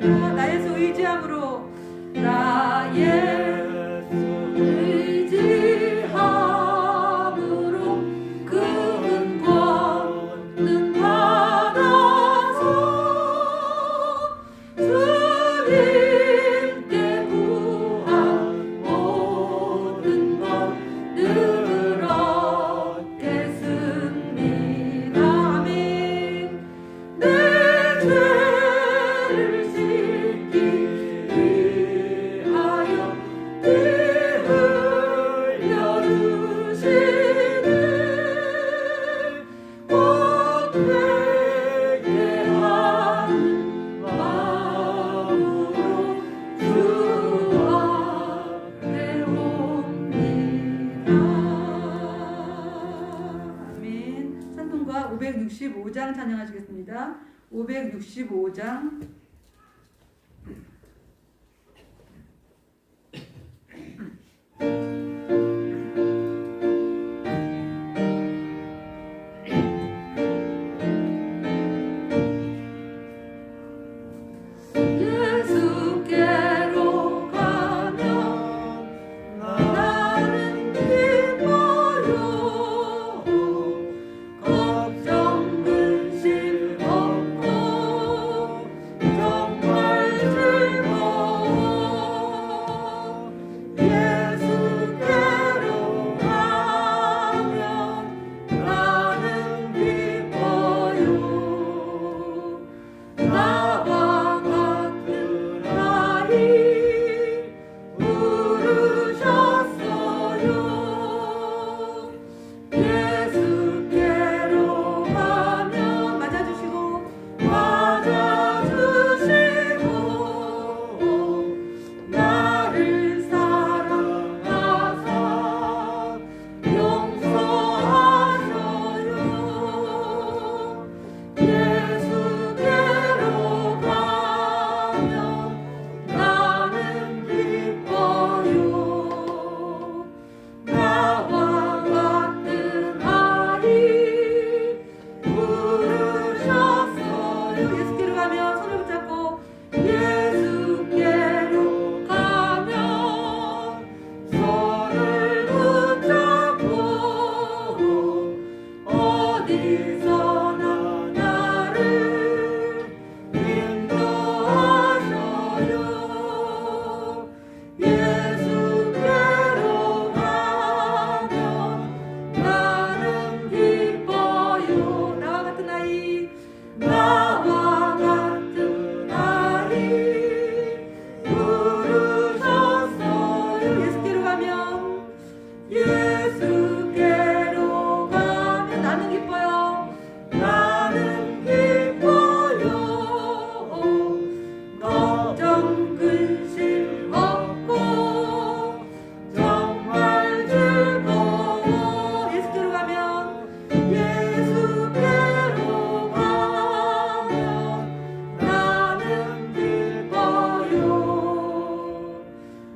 나 예수 의지함으로 나 예수 의지함으로 그 권능 받아서 주님께 구한 모든 것들 얻겠습니다. 아멘. 내 죄를 씻기 위하여 피 흘려주시네. 곧 회개하는 마음으로 주 앞에 옵니다. 아멘. 찬송가 565장 찬양하시겠습니다. 565장. 예수께로 가면 나는 기뻐요. 걱정 근심 없고 정말 즐거워. 예수께로 가면 나는 기뻐요. 나와 같은 아이 부르셨어요. 예수께로 가면 맞아주시고 나를 사랑하사 용서하셔요. 예수께로 가면 나는 기뻐요. 나와 같은 아이 부르셨어요. 예수께로 가면 손을 붙잡고 예수께로 가면 손을 붙잡고 어디서나 나를 인도하셔요. 예수께로 가면 나는 기뻐요. 나와 같은 아이 부르셨어요. 예수께로 가면 나는 기뻐요. 나는 기뻐요. 걱정 근심 없고 정말 즐거워. 예수께로 가면 나는 기뻐요.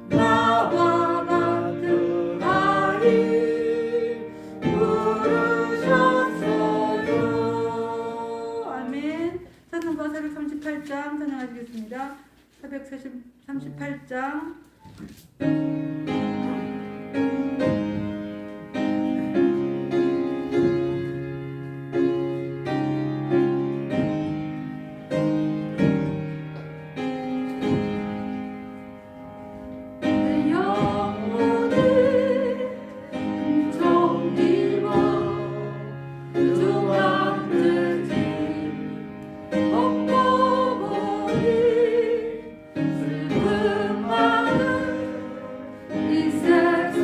나와 같은 아이 부르셨어요. 아멘. 찬송가 438장 찬양하시겠습니다. 438장. 내 영혼이 정기와 주간되지 없고 보니 슬픔 많은 이 세상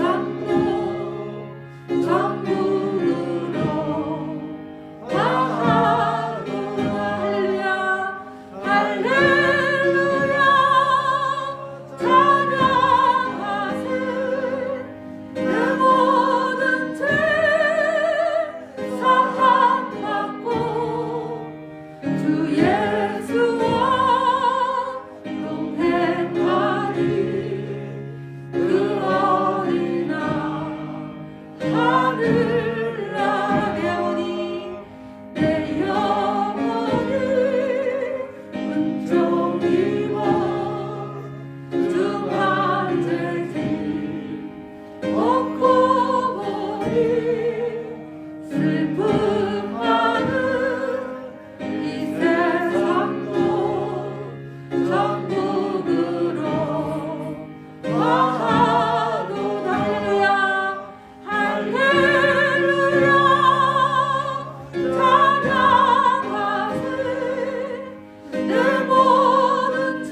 천국으로 와하도다. 할렐루야 할렐루야 찬양하세. 내 모든 죄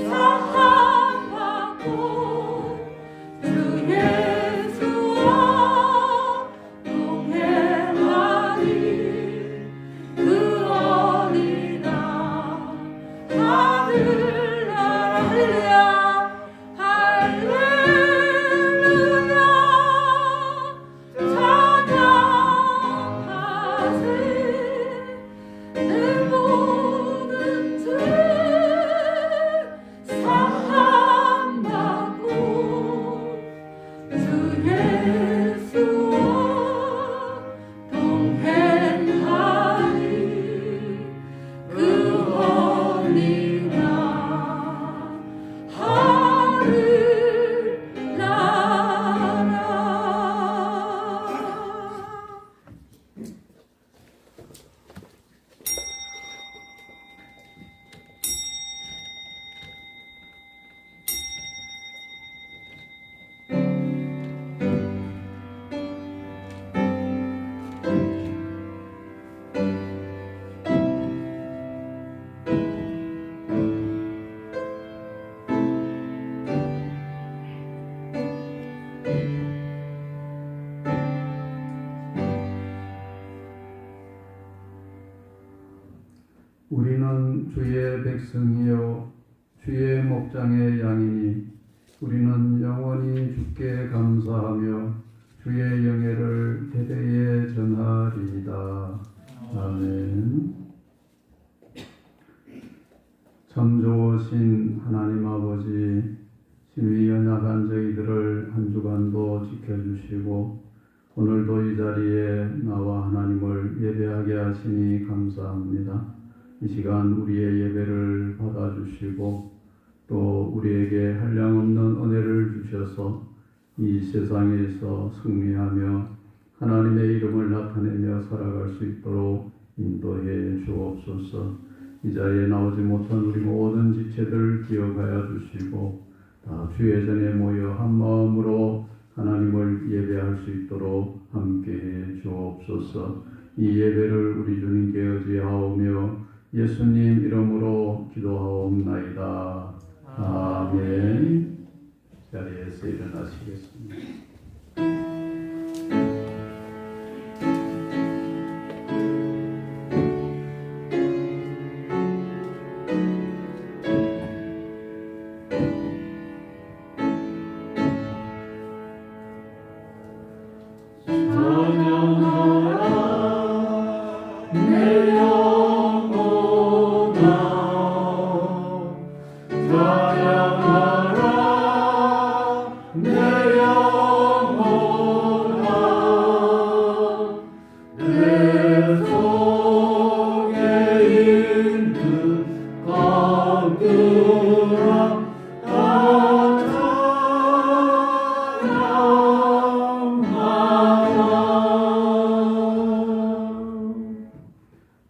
사함받고 주 예수와 동행하리. 그 어린 양 하늘나라. 할렐루야 찬양하세. 내 모든 죄 사함받고 주 예수와 동행하리. 그 어린 양 우리는 주의 백성이요 주의 목장의 양이니 우리는 영원히 주께 감사하며 주의 영예를 대대에 전하리이다. 아멘. 참 좋으신 하나님 아버지, 심히 연약한 저희들을 한 주간도 지켜주시고 오늘도 이 자리에 나와 하나님을 예배하게 하시니 감사합니다. 이 시간 우리의 예배를 받아주시고 또 우리에게 한량없는 은혜를 주셔서 이 세상에서 승리하며 하나님의 이름을 나타내며 살아갈 수 있도록 인도해 주옵소서. 이 자리에 나오지 못한 우리 모든 지체들 기억하여 주시고 다 주의 전에 모여 한 마음으로 하나님을 예배할 수 있도록 함께해 주옵소서. 이 예배를 우리 주님께 의지하오며 예수님 이름으로 기도하옵나이다. 아멘. 자리에서 일어나시겠습니다.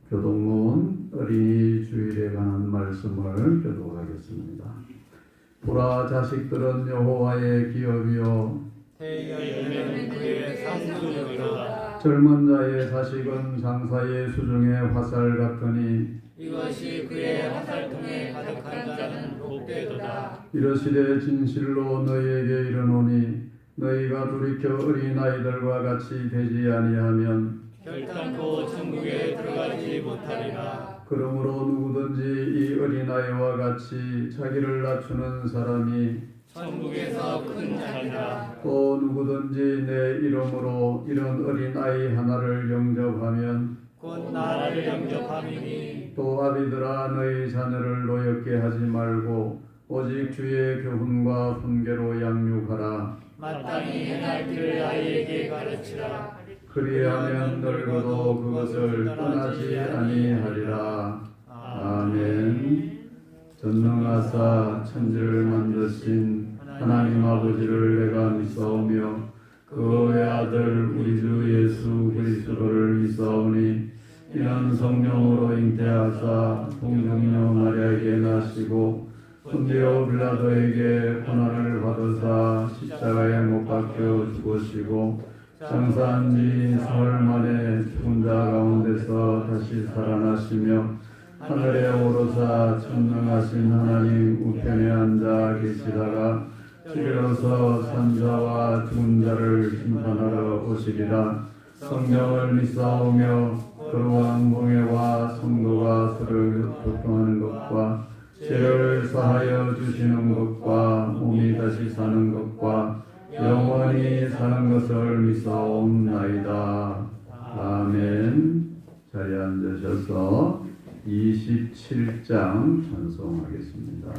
교동문 어린이 주일에 관한 말씀을 교독하겠습니다. 보라, 자식들은 여호와의 기업이요 태의 그의 상속이로다. 젊은 자의 자식은 장사의 수중의 화살 같으니 이것이 그의 화살통에 가득한 자는 복되도다. 이르시되 진실로 너희에게 이르노니 너희가 돌이켜 어린아이들과 같이 되지 아니하면 결단코 천국에 들어가지 못하리라. 그러므로 누구든지 이 어린아이와 같이 자기를 낮추는 사람이 천국에서 큰 자리라. 또 누구든지 내 이름으로 이런 어린아이 하나를 영접하면 곧 나를 영접함이니 또 아비들아 너희 자녀를 노엽게 하지 말고 오직 주의 교훈과 훈계로 양육하라. 마땅히 행할 길을 아이에게 가르치라. 그리하면 늙어도 그것을 떠나지 아니하리라. 아멘. 전능하사 천지를 만드신 하나님 아버지를 내가 믿사오며 그의 아들 우리 주 예수 그리스도를 믿사오니 이는 성령으로 잉태하사 동정녀 마리아에게 나시고 본디오 빌라도에게 고난을 받으사 십자가에 못 박혀 죽으시고 장사한 지 사흘 만에 죽은 자 가운데서 다시 살아나시며 하늘에 오르사 전능하신 하나님 우편에 앉아 계시다가 이르러서 산자와 죽은 자를 심판하러 오시리라. 성령을 믿사오며 거룩한 공예와 성도가 서로 교통하는 것과 죄를 사하여 주시는 것과 몸이 다시 사는 것과 영원히 사는 것을 믿사옵나이다. 아멘. 자리에 앉으셔서 27장 찬송하겠습니다.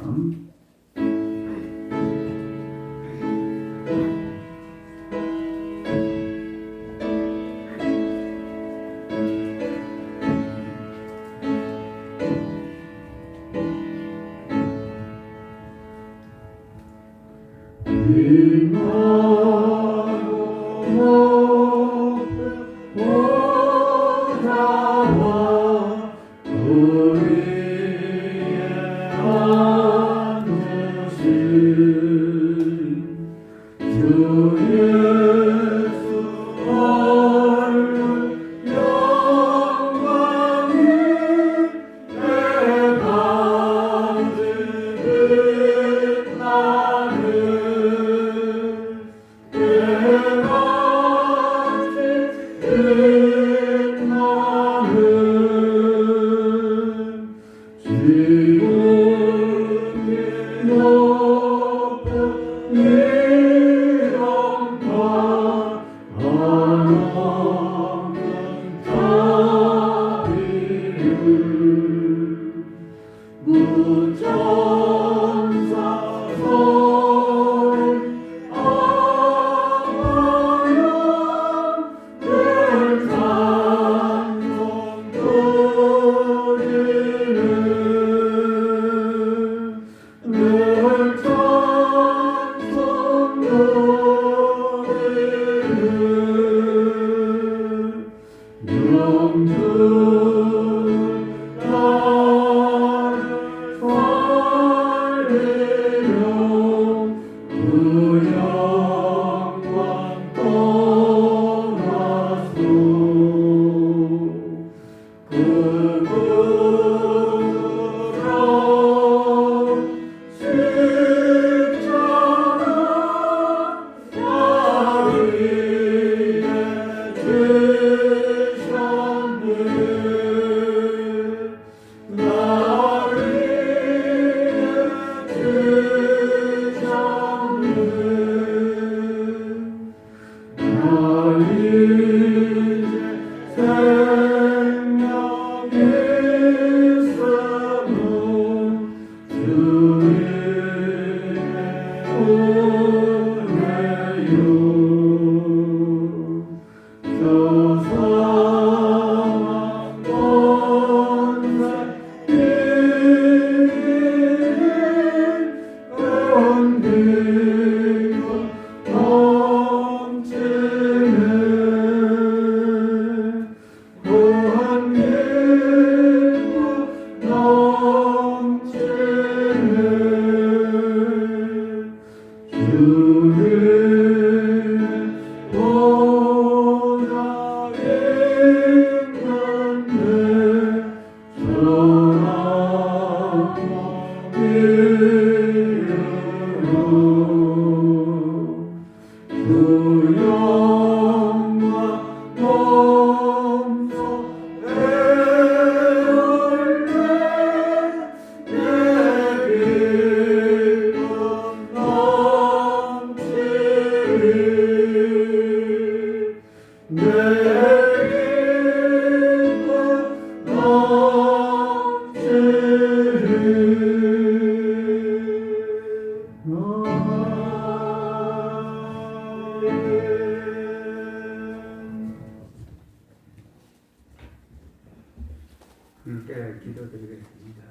함께 기도드리겠습니다.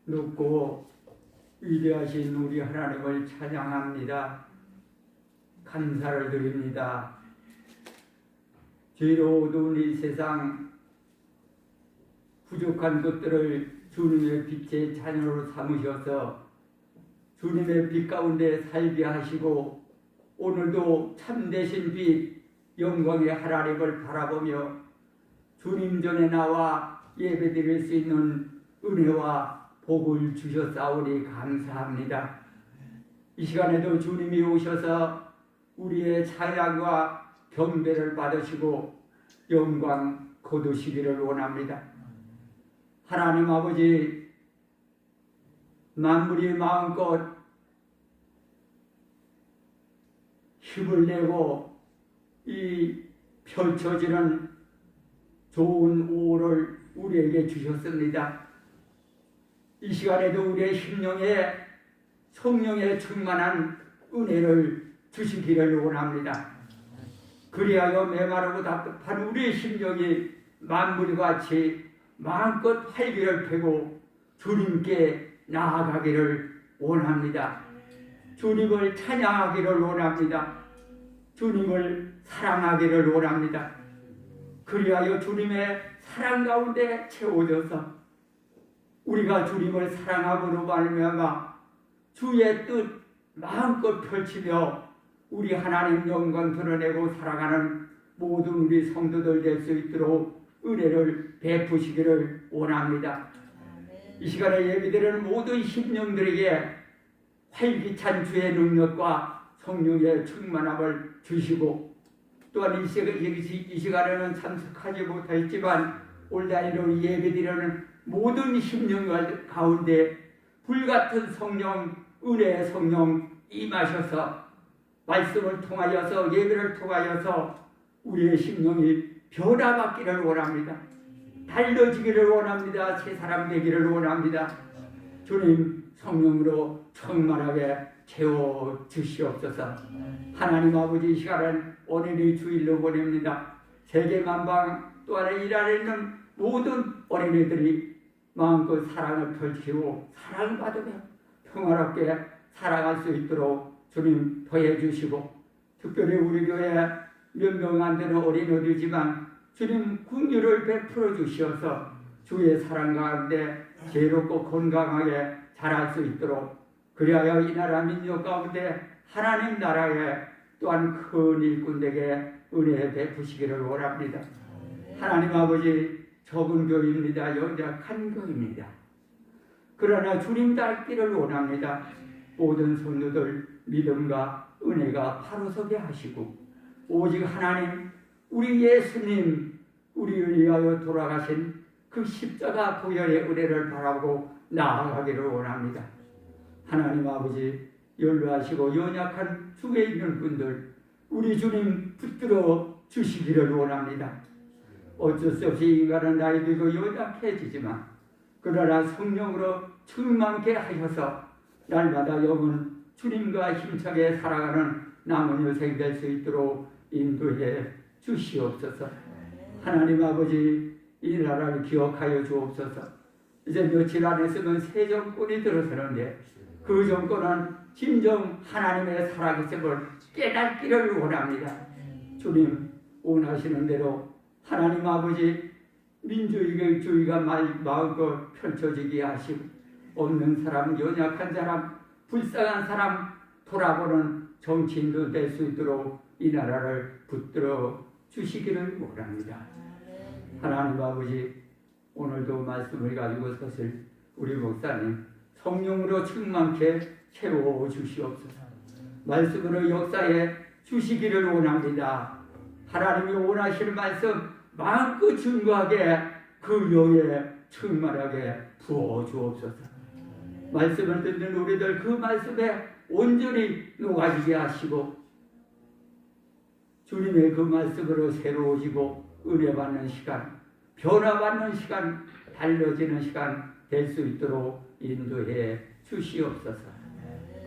높고 위대하신 우리 하나님을 찬양합니다. 감사를 드립니다. 죄로 어두운 이 세상 부족한 것들을 주님의 빛의 자녀로 삼으셔서 주님의 빛 가운데 살게 하시고 오늘도 참되신 빛 영광의 하나님을 바라보며 주님 전에 나와 예배드릴 수 있는 은혜와 복을 주셨사오니 감사합니다. 이 시간에도 주님이 오셔서 우리의 찬양과 경배를 받으시고 영광 거두시기를 원합니다. 하나님 아버지, 만물이 마음껏 힘을 내고 이 펼쳐지는 좋은 오후를 우리에게 주셨습니다. 이 시간에도 우리의 심령에 성령에 충만한 은혜를 주시기를 원합니다. 그리하여 메마르고 답답한 우리의 심령이 만물같이 마음껏 활기를 펴고 주님께 나아가기를 원합니다. 주님을 찬양하기를 원합니다. 주님을 사랑하기를 원합니다. 그리하여 주님의 사랑 가운데 채워져서 우리가 주님을 사랑함으로 말미암아 주의 뜻 마음껏 펼치며 우리 하나님 영광 드러내고 살아가는 모든 우리 성도들 될 수 있도록 은혜를 베푸시기를 원합니다. 이 시간에 예배드리는 모든 심령들에게 활기찬 주의 능력과 성령의 충만함을 주시고 또한 이 시간에는 참석하지 못했지만 온라인으로 예배드리는 모든 심령 가운데 불같은 성령, 은혜의 성령 임하셔서 말씀을 통하여서 예배를 통하여서 우리의 심령이 변화받기를 원합니다. 달라지기를 원합니다. 새 사람 되기를 원합니다. 주님 성령으로 충만하게 채워주시옵소서. 하나님 아버지, 이 시간은 어린이 주일로 보냅니다. 세계 만방 또 안에 일 안에 있는 모든 어린이들이 마음껏 사랑을 펼치고 사랑을 받으며 평화롭게 살아갈 수 있도록 주님 더해 주시고, 특별히 우리 교회 몇 명 안 되는 어린이들이지만 주님 긍휼을 베풀어 주시어서 주의 사랑 가운데 지혜롭고 건강하게 자랄 수 있도록, 그리하여 이 나라 민족 가운데 하나님 나라에 또한 큰 일꾼에게 은혜 베푸시기를 원합니다. 하나님 아버지, 적은 교회입니다. 연약한 교회입니다. 그러나 주님 닮기를 원합니다. 모든 성도들 믿음과 은혜가 바로 서게 하시고, 오직 하나님, 우리 예수님, 우리를 위하여 돌아가신 그 십자가 보혈의 은혜를 바라보고 나아가기를 원합니다. 하나님 아버지, 연로하시고 연약한 중에 있는 분들, 우리 주님 붙들어 주시기를 원합니다. 어쩔 수 없이 인간은 나이 들고 연약해지지만 그러나 성령으로 충만케 하셔서 날마다 영은 주님과 힘차게 살아가는 남은 여생 될 수 있도록 인도해 주시옵소서. 하나님 아버지, 이 나라를 기억하여 주옵소서. 이제 며칠 안에 있으면 새 정권이 들어서는데 그 정권은 진정 하나님의 살아계심을 깨닫기를 원합니다. 주님 원하시는 대로 하나님 아버지, 민주주의가 마음껏 펼쳐지게 하시고, 없는 사람, 연약한 사람, 불쌍한 사람 돌아보는 정치인도 될 수 있도록 이 나라를 붙들어 주시기를 원합니다. 하나님 아버지, 오늘도 말씀을 가지고 서실 우리 목사님 성령으로 충만케 채워 주시옵소서. 말씀으로 역사에 주시기를 원합니다. 하나님이 원하시는 말씀 마음껏 증거하게 그 영에 충만하게 부어 주옵소서. 말씀을 듣는 우리들 그 말씀에 온전히 녹아지게 하시고, 주님의 그 말씀으로 새로워지고 은혜 받는 시간, 변화받는 시간, 달라지는 시간 될 수 있도록 인도해 주시옵소서.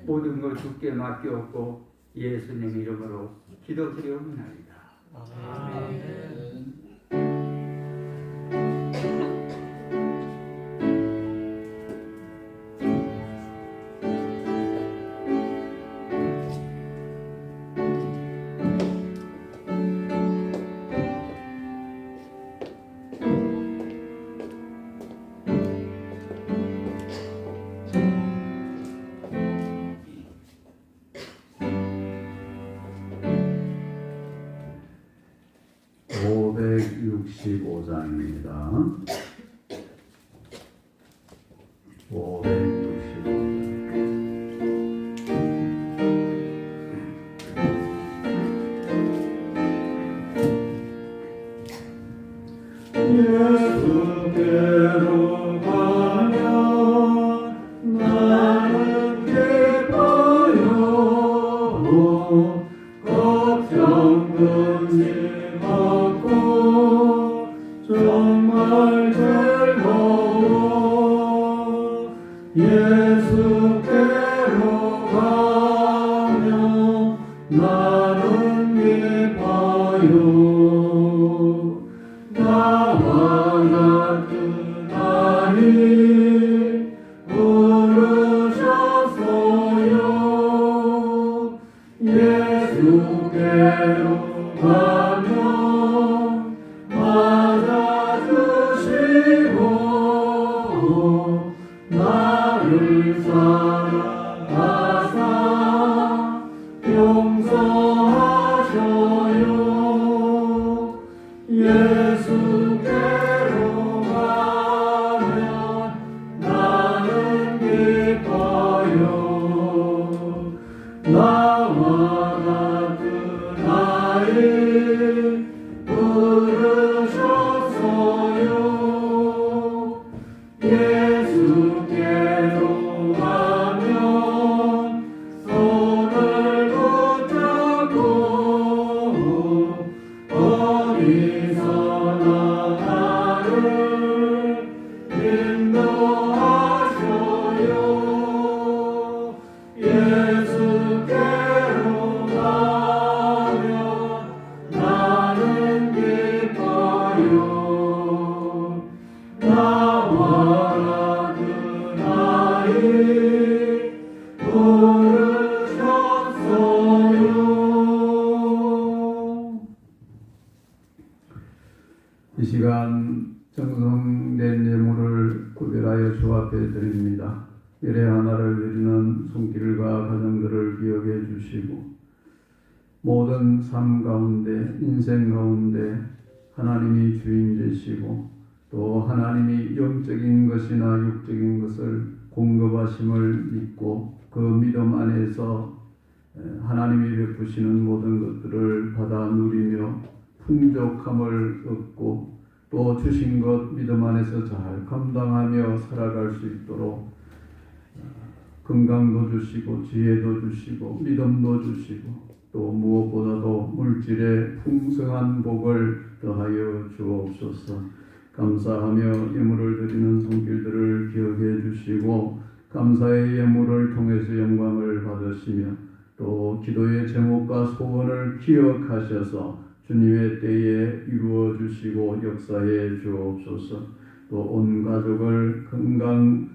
모든 것 주께 맡기옵고 예수님 이름으로 기도드리옵나이다. 아멘. 565장입니다. 565장. 예수께로 가면 나는 기뻐요. 걱정 근심 없고 정말 즐거워. 예수께로 가면 나는 기뻐요. 나와 같은 아이 부르셨어요. 예수께로 가면 맞아주시고 나를 사랑하사 용서하셔요. 예수께로 가면 나는 기뻐요. 나와 같은 아이 부르셨어요. 예수께로 가면 손을 붙잡고 어디서나 나를 인도하셔요. 예수께로 가면 나는 기뻐요. 나와 같은 아이 부르셨어요. 이 시간 정성된 예물을 구별하여 주 앞에 드립니다. 일의 하나를 드리는 손길과 가정들을 기억해 주시고 모든 삶 가운데 인생 가운데 하나님이 주인 되시고 또 하나님이 영적인 것이나 육적인 것을 공급하심을 믿고 그 믿음 안에서 하나님이 베푸시는 모든 것들을 받아 누리며 풍족함을 얻고 또 주신 것 믿음 안에서 잘 감당하며 살아갈 수 있도록 건강도 주시고 지혜도 주시고 믿음도 주시고 또 무엇보다도 물질의 풍성한 복을 더하여 주옵소서. 감사하며 예물을 드리는 손길들을 기억해 주시고 감사의 예물을 통해서 영광을 받으시며 또 기도의 제목과 소원을 기억하셔서 주님의 때에 이루어 주시고 역사해 주옵소서. 또 온 가족을 건강을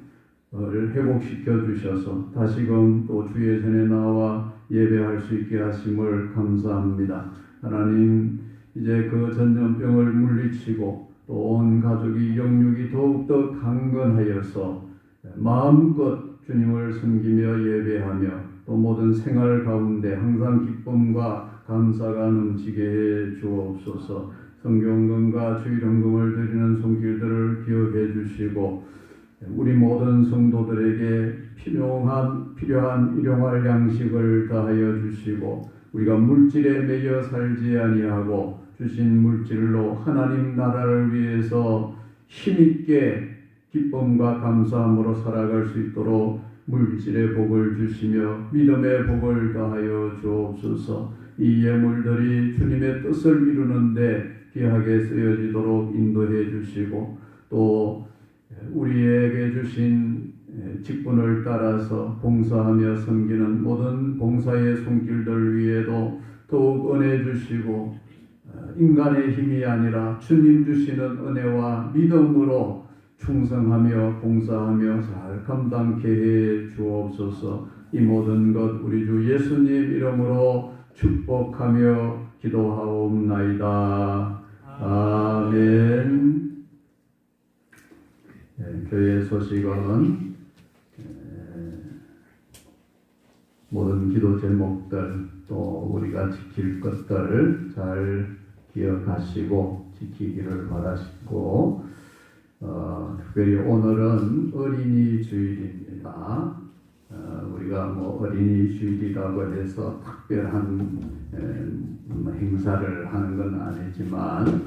회복시켜 주셔서 다시금 또 주의 전에 나와 예배할 수 있게 하심을 감사합니다. 하나님, 이제 그 전염병을 물리치고 또 온 가족이 영육이 더욱더 강건하여서 마음껏 주님을 섬기며 예배하며 또 모든 생활 가운데 항상 기쁨과 감사가 넘치게 해 주옵소서. 성경금과 주일헌금을 드리는 손길들을 기억해 주시고 우리 모든 성도들에게 필요한 일용할 양식을 더하여 주시고 우리가 물질에 매여 살지 아니하고 주신 물질로 하나님 나라를 위해서 힘있게 기쁨과 감사함으로 살아갈 수 있도록 물질의 복을 주시며 믿음의 복을 더하여 주옵소서. 이 예물들이 주님의 뜻을 이루는데 귀하게 쓰여지도록 인도해 주시고 또 우리에게 주신 직분을 따라서 봉사하며 섬기는 모든 봉사의 손길들 위에도 더욱 은혜 주시고 인간의 힘이 아니라 주님 주시는 은혜와 믿음으로 충성하며 봉사하며 잘 감당케 해 주옵소서. 이 모든 것 우리 주 예수님 이름으로 축복하며 기도하옵나이다. 아멘. 교회 소식은 모든 기도 제목들 또 우리가 지킬 것들을 잘 기억하시고 지키기를 바라시고 특별히 오늘은 어린이 주일입니다. 우리가 뭐 어린이 주일이라고 해서 특별한 행사를 하는 건 아니지만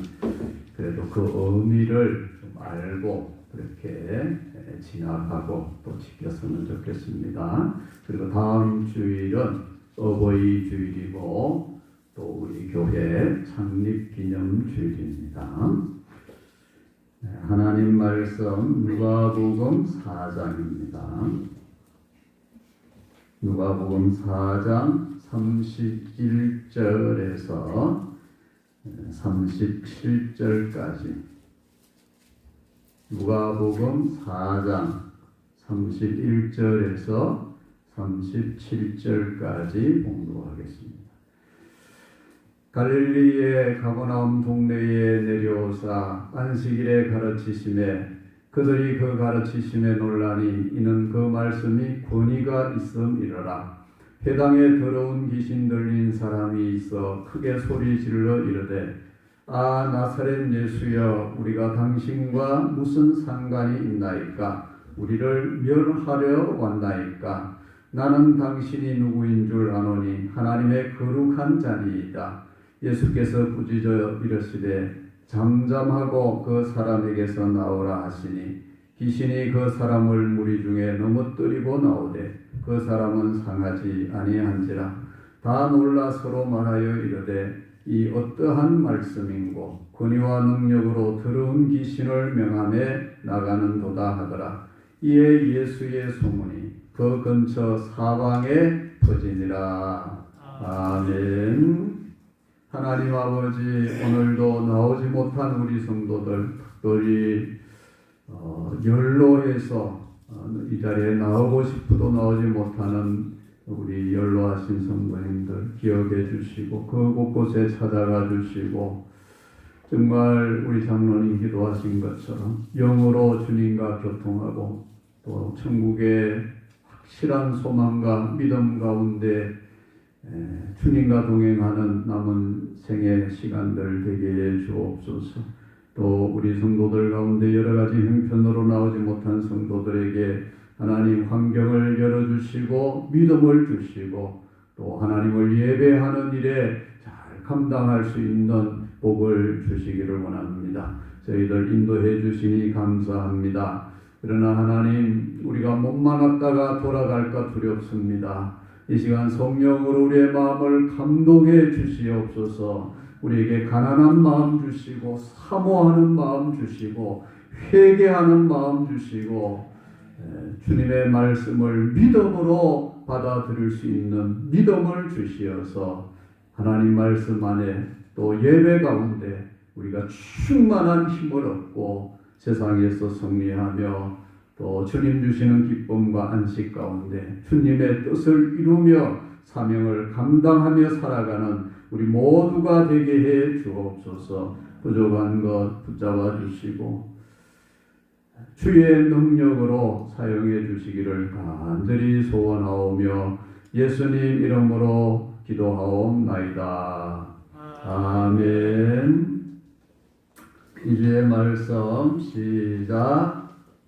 그래도 그 의미를 좀 알고 그렇게 지나가고 또 지켰으면 좋겠습니다. 그리고 다음 주일은 어버이 주일이고 또 우리 교회 창립 기념 주일입니다. 하나님 말씀 누가복음 4장입니다. 누가복음 4장 31절에서 37절까지 누가복음 4장 31절에서 37절까지 봉독하겠습니다. 갈릴리의 가버나움 동네에 내려오사 안식일에 가르치심에 그들이 그 가르치심에 놀라니 이는 그 말씀이 권위가 있음이러라. 회당에 더러운 귀신 들린 사람이 있어 크게 소리질러 이르되 아 나사렛 예수여 우리가 당신과 무슨 상관이 있나이까? 우리를 멸하려 왔나이까? 나는 당신이 누구인 줄 아노니 하나님의 거룩한 자니이다. 예수께서 부짖어 이르시되 잠잠하고 그 사람에게서 나오라 하시니 귀신이 그 사람을 무리 중에 넘어뜨리고 나오되 그 사람은 상하지 아니한지라. 다 놀라 서로 말하여 이르되 이 어떠한 말씀인고 권위와 능력으로 더러운 귀신을 명함에 나가는도다 하더라. 이에 예수의 소문이 그 근처 사방에 퍼지니라. 아멘. 하나님 아버지 오늘도 나오지 못한 우리 성도들 특별히 연로해서 이 자리에 나오고 싶어도 나오지 못하는 우리 연로하신 성도님들 기억해 주시고 그 곳곳에 찾아가 주시고 정말 우리 장로님 기도하신 것처럼 영으로 주님과 교통하고 또 천국의 확실한 소망과 믿음 가운데 주님과 동행하는 남은 생애 시간들 되게 해 주옵소서. 또 우리 성도들 가운데 여러 가지 형편으로 나오지 못한 성도들에게 하나님 환경을 열어주시고 믿음을 주시고 또 하나님을 예배하는 일에 잘 감당할 수 있는 복을 주시기를 원합니다. 저희들 인도해 주시니 감사합니다. 그러나 하나님 우리가 몸만 왔다가 돌아갈까 두렵습니다. 이 시간 성령으로 우리의 마음을 감동해 주시옵소서. 우리에게 가난한 마음 주시고 사모하는 마음 주시고 회개하는 마음 주시고 주님의 말씀을 믿음으로 받아들일 수 있는 믿음을 주시어서 하나님 말씀 안에 또 예배 가운데 우리가 충만한 힘을 얻고 세상에서 승리하며 또 주님 주시는 기쁨과 안식 가운데 주님의 뜻을 이루며 사명을 감당하며 살아가는 우리 모두가 되게 해 주옵소서. 부족한 것 붙잡아 주시고 주의 능력으로 사용해 주시기를 간절히 소원하오며 예수님 이름으로 기도하옵나이다. 아멘. 이주의 말씀 시작.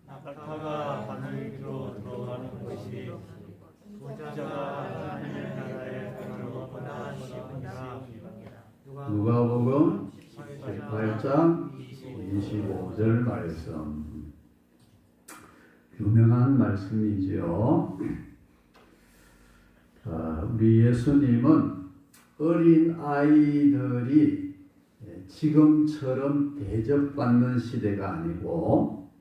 낙타가 하늘 위로 들어가는 것이 부자가 하나님의 나라에 들어가는 것보다 쉬우니라. 누가복음 18장 25절 말씀. 유명한 말씀이지요. 우리 예수님은 어린 아이들이 지금처럼 대접받는 시대가 아니고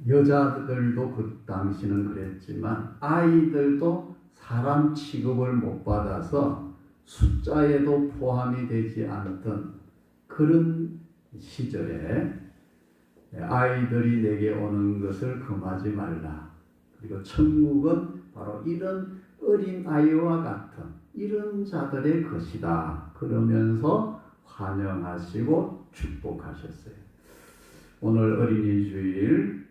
여자들도 그 당시는 그랬지만 아이들도 사람 취급을 못 받아서 숫자에도 포함이 되지 않던 그런 시절에 아이들이 내게 오는 것을 금하지 말라. 그리고 천국은 바로 이런 어린 아이와 같은 이런 자들의 것이다. 그러면서 환영하시고 축복하셨어요. 오늘 어린이 주일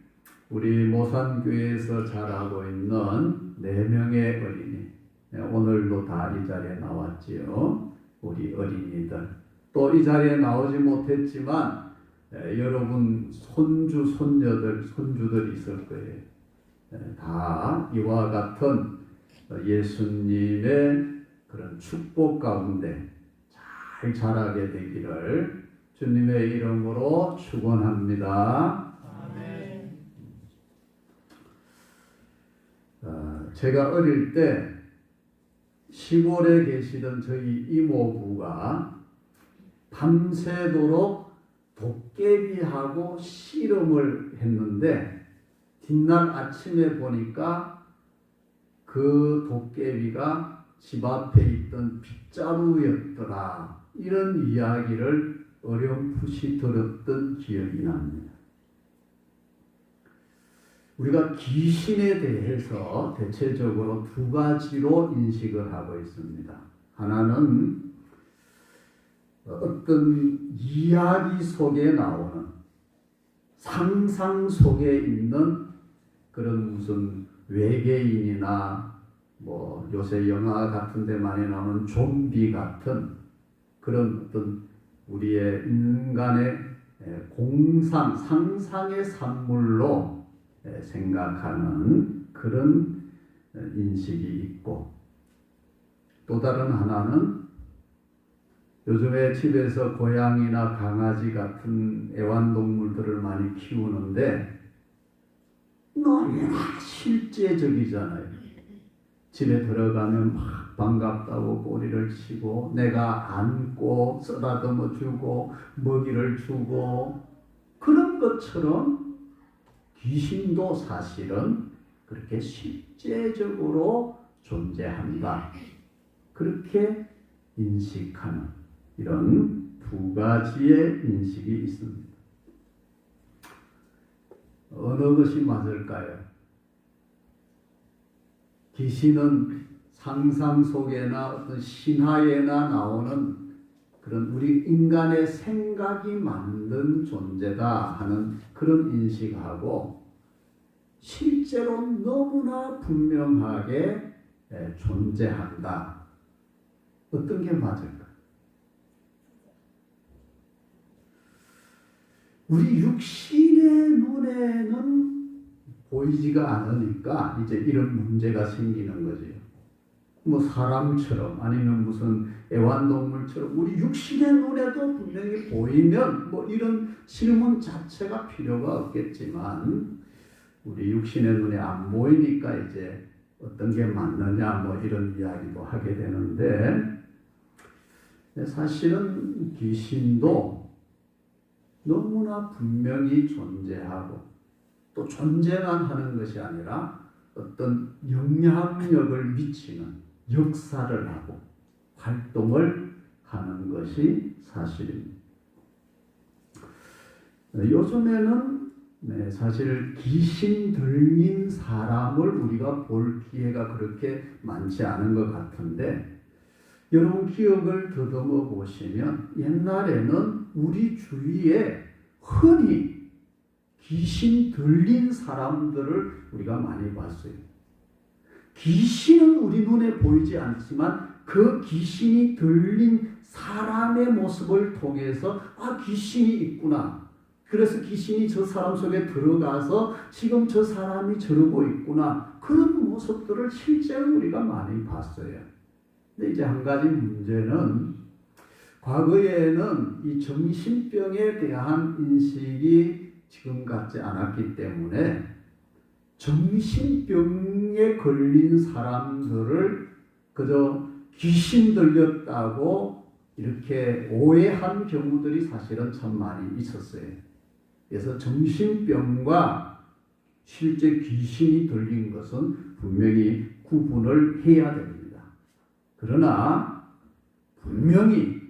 우리 모산교회에서 자라고 있는 4명의 어린이 오늘도 다 이 자리에 나왔지요. 우리 어린이들 또 이 자리에 나오지 못했지만 여러분 손주, 손녀들, 손주들이 있을 거예요. 다 이와 같은 예수님의 그런 축복 가운데 잘 자라게 되기를 주님의 이름으로 축원합니다. 아멘. 제가 어릴 때 시골에 계시던 저희 이모부가 밤새도록 도깨비하고 씨름을 했는데 뒷날 아침에 보니까 그 도깨비가 집 앞에 있던 빗자루였더라. 이런 이야기를 어렴풋이 들었던 기억이 납니다. 우리가 귀신에 대해서 대체적으로 두 가지로 인식을 하고 있습니다. 하나는 어떤 이야기 속에 나오는 상상 속에 있는 그런 무슨 외계인이나 뭐 요새 영화 같은 데 많이 나오는 좀비 같은 그런 어떤 우리의 인간의 공상, 상상의 산물로 생각하는 그런 인식이 있고, 또 다른 하나는 요즘에 집에서 고양이나 강아지 같은 애완동물들을 많이 키우는데 너무나 실제적이잖아요. 집에 들어가면 막 반갑다고 꼬리를 치고 내가 안고 쓰다듬어 주고 먹이를 주고, 그런 것처럼 귀신도 사실은 그렇게 실제적으로 존재한다. 그렇게 인식하는 이런 두 가지의 인식이 있습니다. 어느 것이 맞을까요? 귀신은 상상 속에나 어떤 신화에나 나오는 그런 우리 인간의 생각이 만든 존재다 하는 그런 인식하고, 실제로 너무나 분명하게 존재한다. 어떤 게 맞을까? 우리 육신의 눈에는 보이지가 않으니까 이제 이런 문제가 생기는 거지요. 뭐 사람처럼 아니면 무슨 애완동물처럼 우리 육신의 눈에도 분명히 보이면 뭐 이런 질문 자체가 필요가 없겠지만, 우리 육신의 눈에 안 보이니까 이제 어떤 게 맞느냐 뭐 이런 이야기도 하게 되는데, 사실은 귀신도 너무나 분명히 존재하고, 또 존재만 하는 것이 아니라 어떤 영향력을 미치는 역사를 하고 활동을 하는 것이 사실입니다. 요즘에는 사실 귀신 들린 사람을 우리가 볼 기회가 그렇게 많지 않은 것 같은데, 여러분 기억을 더듬어 보시면 옛날에는 우리 주위에 흔히 귀신 들린 사람들을 우리가 많이 봤어요. 귀신은 우리 눈에 보이지 않지만 그 귀신이 들린 사람의 모습을 통해서 귀신이 있구나. 그래서 귀신이 저 사람 속에 들어가서 지금 저 사람이 저러고 있구나. 그런 모습들을 실제로 우리가 많이 봤어요. 근데 이제 한 가지 문제는, 과거에는 이 정신병에 대한 인식이 지금 같지 않았기 때문에 정신병에 걸린 사람들을 그저 귀신 들렸다고 이렇게 오해한 경우들이 사실은 참 많이 있었어요. 그래서 정신병과 실제 귀신이 들린 것은 분명히 구분을 해야 됩니다. 그러나 분명히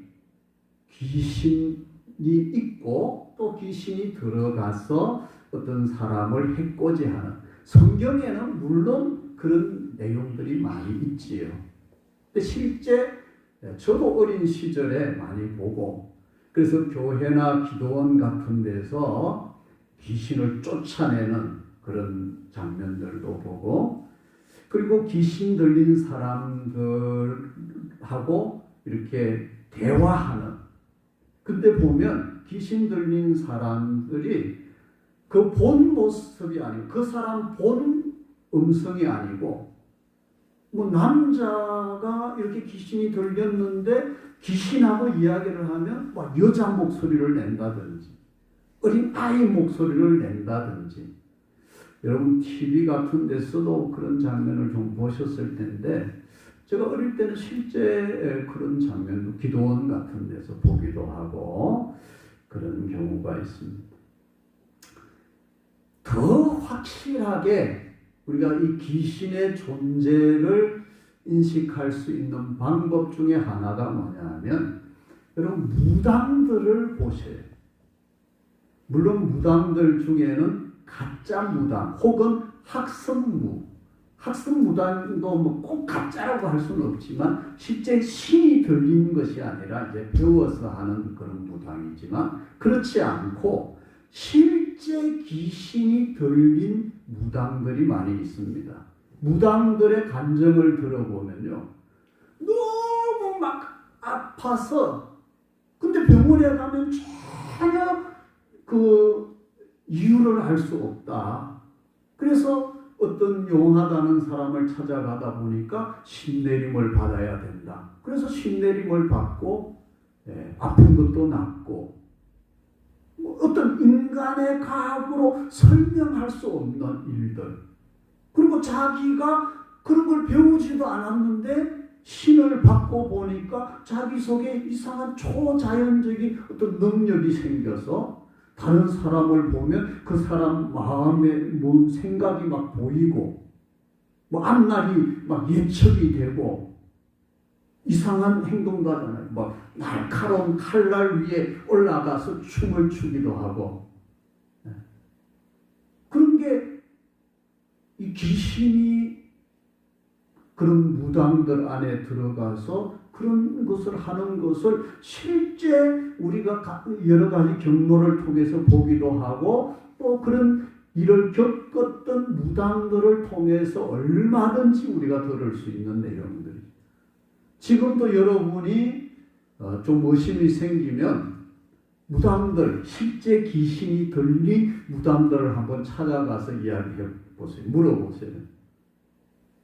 귀신이 있고 또 귀신이 들어가서 어떤 사람을 해코지하는, 성경에는 물론 그런 내용들이 많이 있지요. 근데 실제 저도 어린 시절에 많이 보고, 그래서 교회나 기도원 같은 데서 귀신을 쫓아내는 그런 장면들도 보고, 그리고 귀신 들린 사람들하고 이렇게 대화하는 근데 보면 귀신 들린 사람들이 그 본 모습이 아니고 그 사람 본 음성이 아니고 뭐 남자가 이렇게 귀신이 들렸는데 귀신하고 이야기를 하면 막 여자 목소리를 낸다든지 어린 아이 목소리를 낸다든지 여러분 TV 같은 데서도 그런 장면을 좀 보셨을 텐데 제가 어릴 때는 실제 그런 장면도 기도원 같은 데서 보기도 하고 그런 경우가 있습니다. 더 확실하게 우리가 이 귀신의 존재를 인식할 수 있는 방법 중에 하나가 뭐냐면 여러분 무당들을 보세요. 물론 무당들 중에는 가짜 무당 혹은 학습무당도 뭐 꼭 가짜라고 할 수는 없지만 실제 신이 들린 것이 아니라 이제 배워서 하는 그런 무당이지만 그렇지 않고 실제 귀신이 들린 무당들이 많이 있습니다. 무당들의 감정을 들어보면요. 너무 막 아파서 근데 병원에 가면 전혀 그 이유를 알 수 없다. 그래서 어떤 용하다는 사람을 찾아가다 보니까 신내림을 받아야 된다. 그래서 신내림을 받고 아픈 것도 낫고 어떤 인간의 과학으로 설명할 수 없는 일들 그리고 자기가 그런 걸 배우지도 않았는데 신을 받고 보니까 자기 속에 이상한 초자연적인 어떤 능력이 생겨서 다른 사람을 보면 그 사람 마음에 뭔 생각이 막 보이고 뭐 앞날이 막 예측이 되고 이상한 행동도 하잖아요. 막 날카로운 칼날 위에 올라가서 춤을 추기도 하고 그런 게 이 귀신이 그런 무당들 안에 들어가서 그런 것을 하는 것을 실제 우리가 여러 가지 경로를 통해서 보기도 하고 또 그런 일을 겪었던 무당들을 통해서 얼마든지 우리가 들을 수 있는 내용들이 지금도 여러분이 좀 의심이 생기면 무당들 실제 귀신이 들린 무당들을 한번 찾아가서 이야기해 보세요. 물어보세요.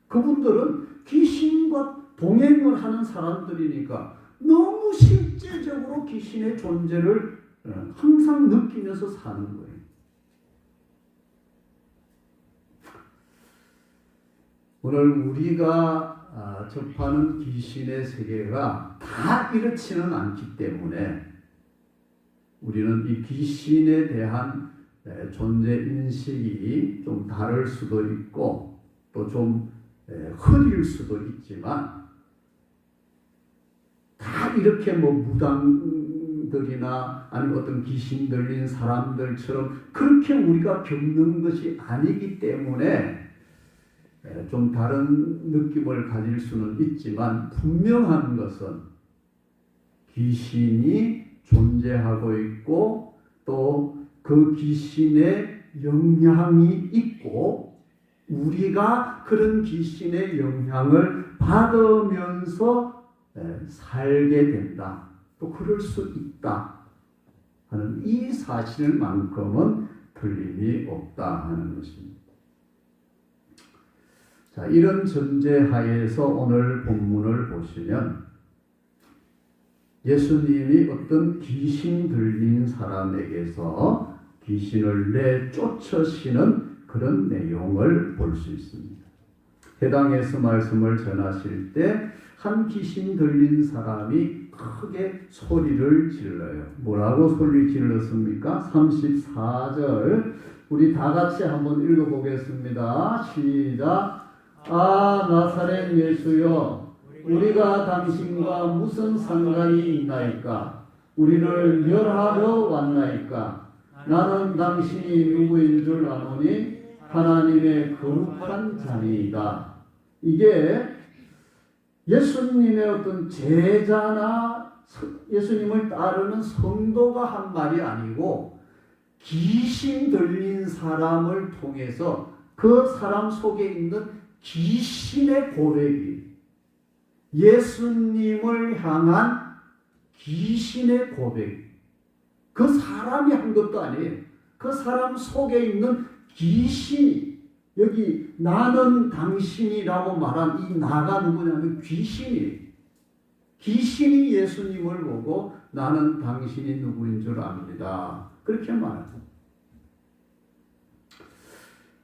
그분들은 귀신과 동행을 하는 사람들이니까 너무 실제적으로 귀신의 존재를 항상 느끼면서 사는 거예요. 오늘 우리가 접하는 귀신의 세계가 다 이렇지는 않기 때문에 우리는 이 귀신에 대한 존재 인식이 좀 다를 수도 있고 또 좀 흐릴 수도 있지만 다 이렇게 뭐 무당들이나 아니면 어떤 귀신 들린 사람들처럼 그렇게 우리가 겪는 것이 아니기 때문에 좀 다른 느낌을 가질 수는 있지만 분명한 것은 귀신이 존재하고 있고 또 그 귀신의 영향이 있고 우리가 그런 귀신의 영향을 받으면서 살게 된다. 또 그럴 수 있다 하는 이 사실만큼은 틀림이 없다 하는 것입니다. 자, 이런 전제하에서 오늘 본문을 보시면 예수님이 어떤 귀신 들린 사람에게서 귀신을 내쫓으시는 그런 내용을 볼 수 있습니다. 해당에서 말씀을 전하실 때 한 귀신 들린 사람이 크게 소리를 질러요. 뭐라고 소리 질렀습니까? 34절 우리 다 같이 한번 읽어보겠습니다. 시작. 아 나사렛 예수여 우리가 당신과 무슨 상관이 있나이까? 우리를 멸하러 왔나이까? 나는 당신이 누구인 줄 아노니 하나님의 거룩한 자니이다. 이게 예수님의 어떤 제자나 예수님을 따르는 성도가 한 말이 아니고 귀신 들린 사람을 통해서 그 사람 속에 있는 귀신의 고백이 예수님을 향한 귀신의 고백 그 사람이 한 것도 아니에요. 그 사람 속에 있는 귀신이, 여기 나는 당신이라고 말한 이 나가 누구냐면 귀신이에요. 귀신이 예수님을 보고 나는 당신이 누구인 줄 압니다. 그렇게 말합니다.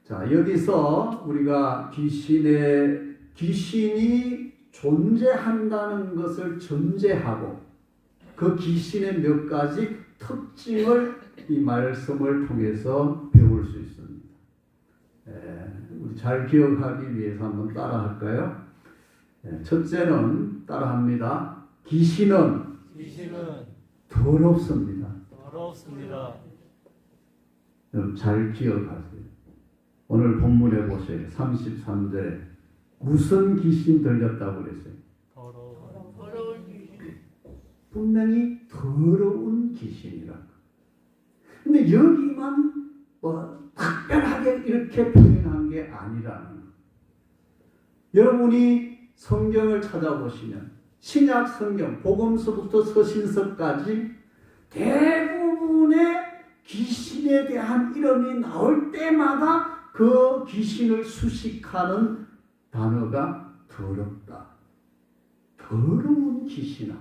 자, 여기서 우리가 귀신이 존재한다는 것을 전제하고 그 귀신의 몇 가지 특징을 이 말씀을 통해서 배울 수 있습니다. 우리 잘 기억하기 위해서 한번 따라 할까요? 첫째는 따라합니다. 귀신은 더럽습니다. 여러분 잘 기억하세요. 오늘 본문에 보세요. 33절에 무슨 귀신 들렸다고 그랬어요? 더러운 귀신. 분명히 더러운 귀신이라고. 근데 여기만 특별하게 이렇게 표현한 게 아니라는 거예요. 여러분이 성경을 찾아보시면 신약 성경, 복음서부터 서신서까지 대부분의 귀신에 대한 이름이 나올 때마다 그 귀신을 수식하는 단어가 더럽다. 더러운 귀신아.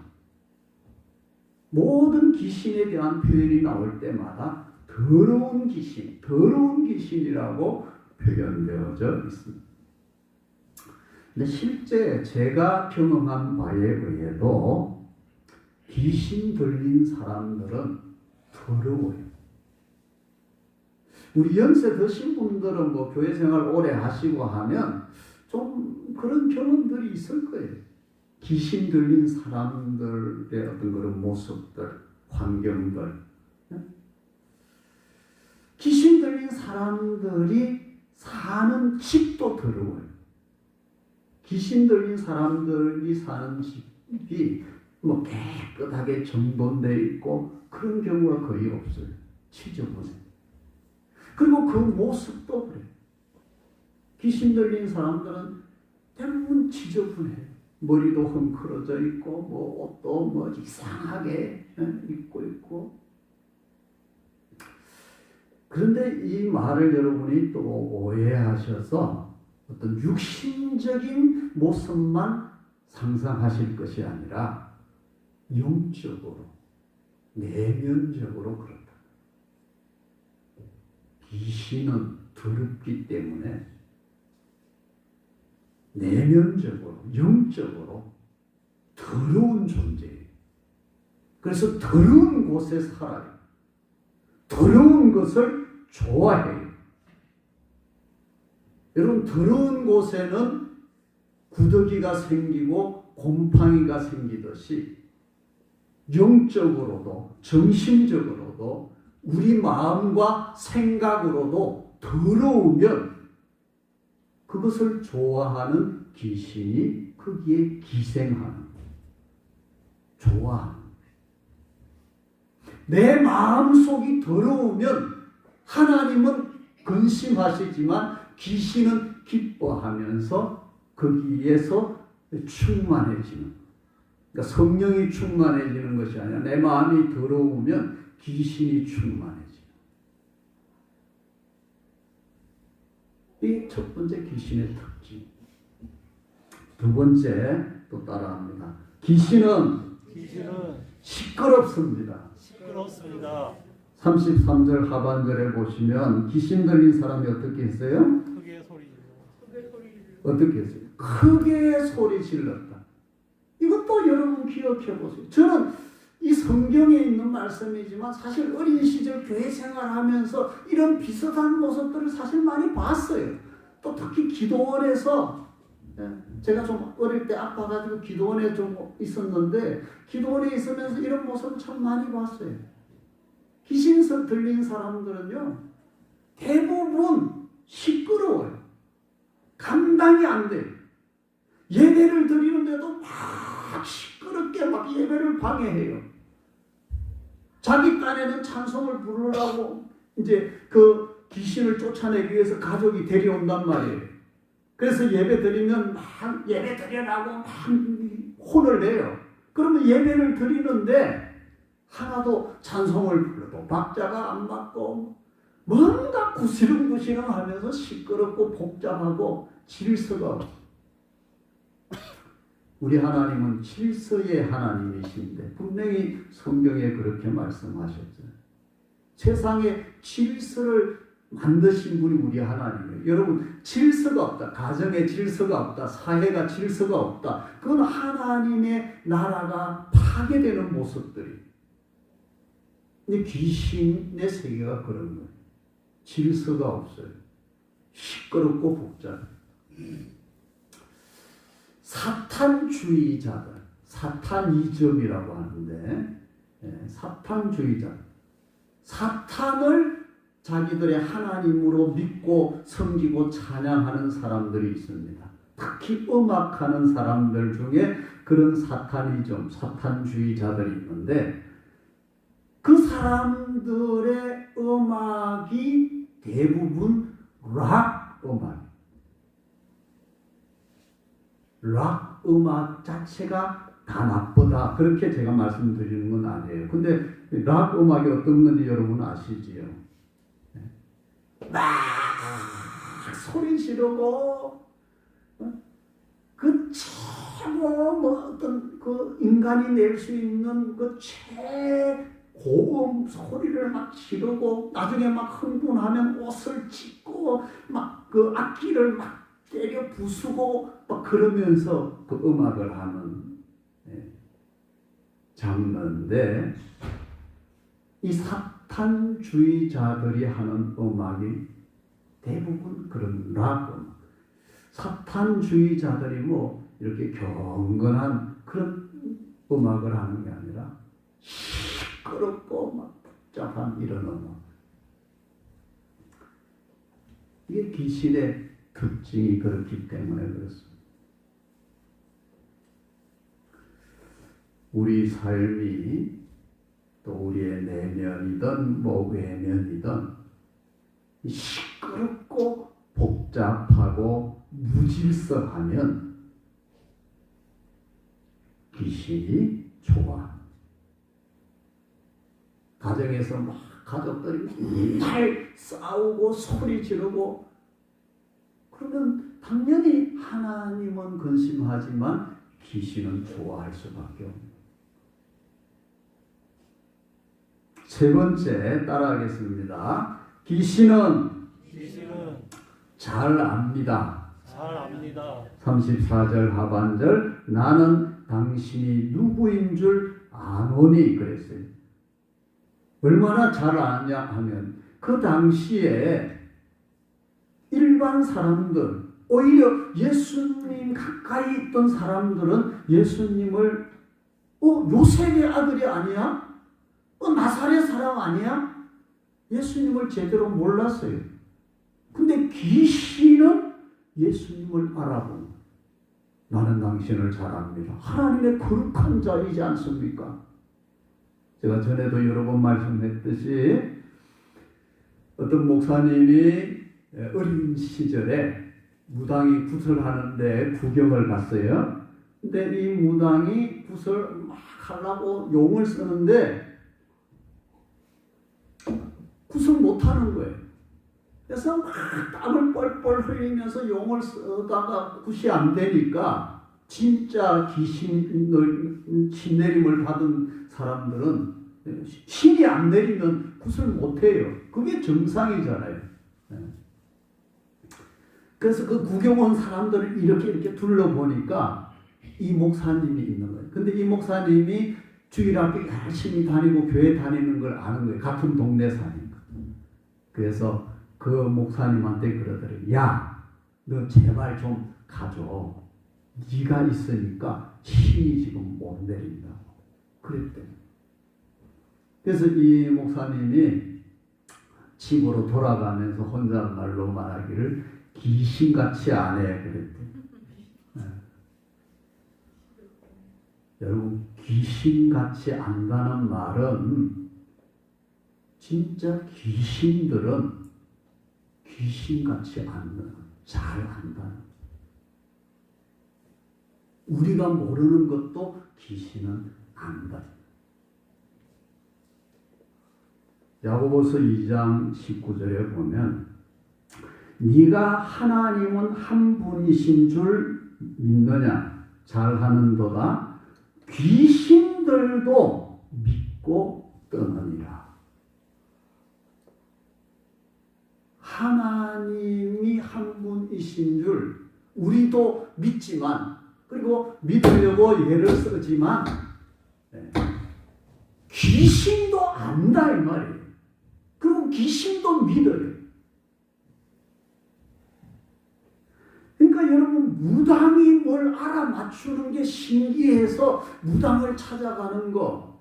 모든 귀신에 대한 표현이 나올 때마다 더러운 귀신이라고 표현되어져 있습니다. 근데 실제 제가 경험한 바에 의해도 귀신 들린 사람들은 더러워요. 우리 연세 드신 분들은 뭐 교회 생활 오래 하시고 하면 좀 그런 경험들이 있을 거예요. 귀신 들린 사람들의 어떤 그런 모습들, 환경들. 귀신 들린 사람들이 사는 집도 더러워요. 귀신 들린 사람들이 사는 집이 뭐 깨끗하게 정돈되어 있고 그런 경우가 거의 없어요. 지저분해요. 그리고 그 모습도 그래요. 귀신 들린 사람들은 대부분 지저분해요. 머리도 헝클어져 있고 뭐 옷도 뭐 이상하게 입고 있고. 그런데 이 말을 여러분이 또 오해하셔서 어떤 육신적인 모습만 상상하실 것이 아니라 영적으로, 내면적으로 그렇다. 귀신은 더럽기 때문에 내면적으로, 영적으로 더러운 존재예요. 그래서 더러운 곳에 살아요. 더러운 것을 좋아해요. 여러분, 더러운 곳에는 구더기가 생기고 곰팡이가 생기듯이 영적으로도 정신적으로도 우리 마음과 생각으로도 더러우면 그것을 좋아하는 귀신이 거기에 기생하는 거예요. 좋아하는 거예요. 내 마음속이 더러우면 하나님은 근심하시지만 귀신은 기뻐하면서 거기에서 충만해지는 거예요. 그러니까 성령이 충만해지는 것이 아니라 내 마음이 더러우면 귀신이 충만해지는 거예요. 이 첫 번째 귀신의 특징. 두 번째 또 따라합니다. 귀신은 시끄럽습니다. 33절 하반절에 보시면 귀신 들린 사람이 어떻게 했어요? 크게 소리 어떻게 했어요? 크게 소리 질렀다. 이것도 여러분 기억해 보세요. 저는 이 성경에 있는 말씀이지만 사실 어린 시절 교회 생활하면서 이런 비슷한 모습들을 사실 많이 봤어요. 또 특히 기도원에서 제가 좀 어릴 때 아파가지고 기도원에 좀 있었는데 기도원에 있으면서 이런 모습을 참 많이 봤어요. 귀신 들린 사람들은요 대부분 시끄러워요. 감당이 안 돼요. 예배를 드리는데도 막 시끄럽게 막 예배를 방해해요. 자기 딴에는 찬송을 부르라고 이제 그 귀신을 쫓아내기 위해서 가족이 데려온단 말이에요. 그래서 예배 드리면 막 예배 드리라고 막 혼을 내요. 그러면 예배를 드리는데 하나도 찬송을 불러도 박자가 안 맞고 뭔가 구시렁구시렁 하면서 시끄럽고 복잡하고 질서가 없어. 우리 하나님은 질서의 하나님이신데 분명히 성경에 그렇게 말씀하셨죠. 세상에 질서를 만드신 분이 우리 하나님이에요. 여러분, 질서가 없다. 가정에 질서가 없다. 사회가 질서가 없다. 그건 하나님의 나라가 파괴되는 모습들이. 근데 귀신의 세계가 그런 거예요. 질서가 없어요. 시끄럽고 복잡해. 사탄주의자들, 사탄이즘이라고 하는데, 사탄주의자, 사탄을 자기들의 하나님으로 믿고 섬기고 찬양하는 사람들이 있습니다. 특히 음악하는 사람들 중에 그런 사탄이즘, 사탄주의자들이 있는데, 그 사람들의 음악이 대부분 락 음악. 락 음악 자체가 다 나쁘다. 그렇게 제가 말씀드리는 건 아니에요. 근데 락 음악이 어떤 건지 여러분 아시지요? 막 소리 지르고 그 최고 뭐 어떤 그 인간이 낼 수 있는 그 최고음 소리를 막 지르고 나중에 막 흥분하면 옷을 찢고 막 그 악기를 막 때려 부수고 막 그러면서 그 음악을 하는 장르인데, 이 사탄주의자들이 하는 음악이 대부분 그런 락 음악. 사탄주의자들이 뭐 이렇게 경건한 그런 음악을 하는 게 아니라 시끄럽고 막 복잡한 이런 음악. 이게 귀신의 특징이 그렇기 때문에 그렇습니다. 우리 삶이 또 우리의 내면이든 뭐 외면이든 시끄럽고 복잡하고 무질서하면 귀신이 좋아. 가정에서 막 가족들이 맨날 싸우고 소리 지르고 그러면 당연히 하나님은 근심하지만 귀신은 좋아할 수밖에 없습니다. 세 번째 따라하겠습니다. 귀신은 잘 압니다. 34절 하반절, 나는 당신이 누구인 줄 아노니 그랬어요. 얼마나 잘 아냐 하면 그 당시에 일반 사람들, 오히려 예수님 가까이 있던 사람들은 예수님을 요셉의 아들이 아니야? 나사렛 사람 아니야? 예수님을 제대로 몰랐어요. 근데 귀신은 예수님을 알아보고 나는 당신을 잘 압니다. 하나님의 거룩한 자이지 않습니까? 제가 전에도 여러 번 말씀했듯이 어떤 목사님이 어린 시절에 무당이 굿을 하는데 구경을 갔어요. 근데 이 무당이 굿을 막 하려고 용을 쓰는데 굿을 못하는 거예요. 그래서 막 땀을 뻘뻘 흘리면서 용을 쓰다가 굿이 안 되니까 진짜 신 내림을 받은 사람들은 신이 안 내리면 굿을 못해요. 그게 정상이잖아요. 그래서 그 구경 온 사람들을 이렇게 둘러보니까 이 목사님이 있는 거예요. 근데 이 목사님이 주일학교 열심히 다니고 교회 다니는 걸 아는 거예요. 같은 동네 사니까. 그래서 그 목사님한테 그러더래요. 야, 너 제발 좀 가줘. 네가 있으니까 신이 지금 못 내린다고. 그랬대요. 그래서 이 목사님이 집으로 돌아가면서 혼잣말로 말하기를 귀신같이 안 해. 그랬대요. 네. 여러분, 귀신같이 안다는 말은 진짜 귀신들은 귀신같이 안다는, 잘 안다는. 우리가 모르는 것도 귀신은 안다. 야고보서 2장 19절에 보면 네가 하나님은 한 분이신 줄 믿느냐 잘하는도다 귀신들도 믿고 떠느니라. 하나님이 한 분이신 줄 우리도 믿지만 그리고 믿으려고 예를 쓰지만 귀신도 안다 이 말이에요. 그리고 귀신도 믿어요. 그러니까 여러분 무당이 뭘 알아맞추는 게 신기해서 무당을 찾아가는 거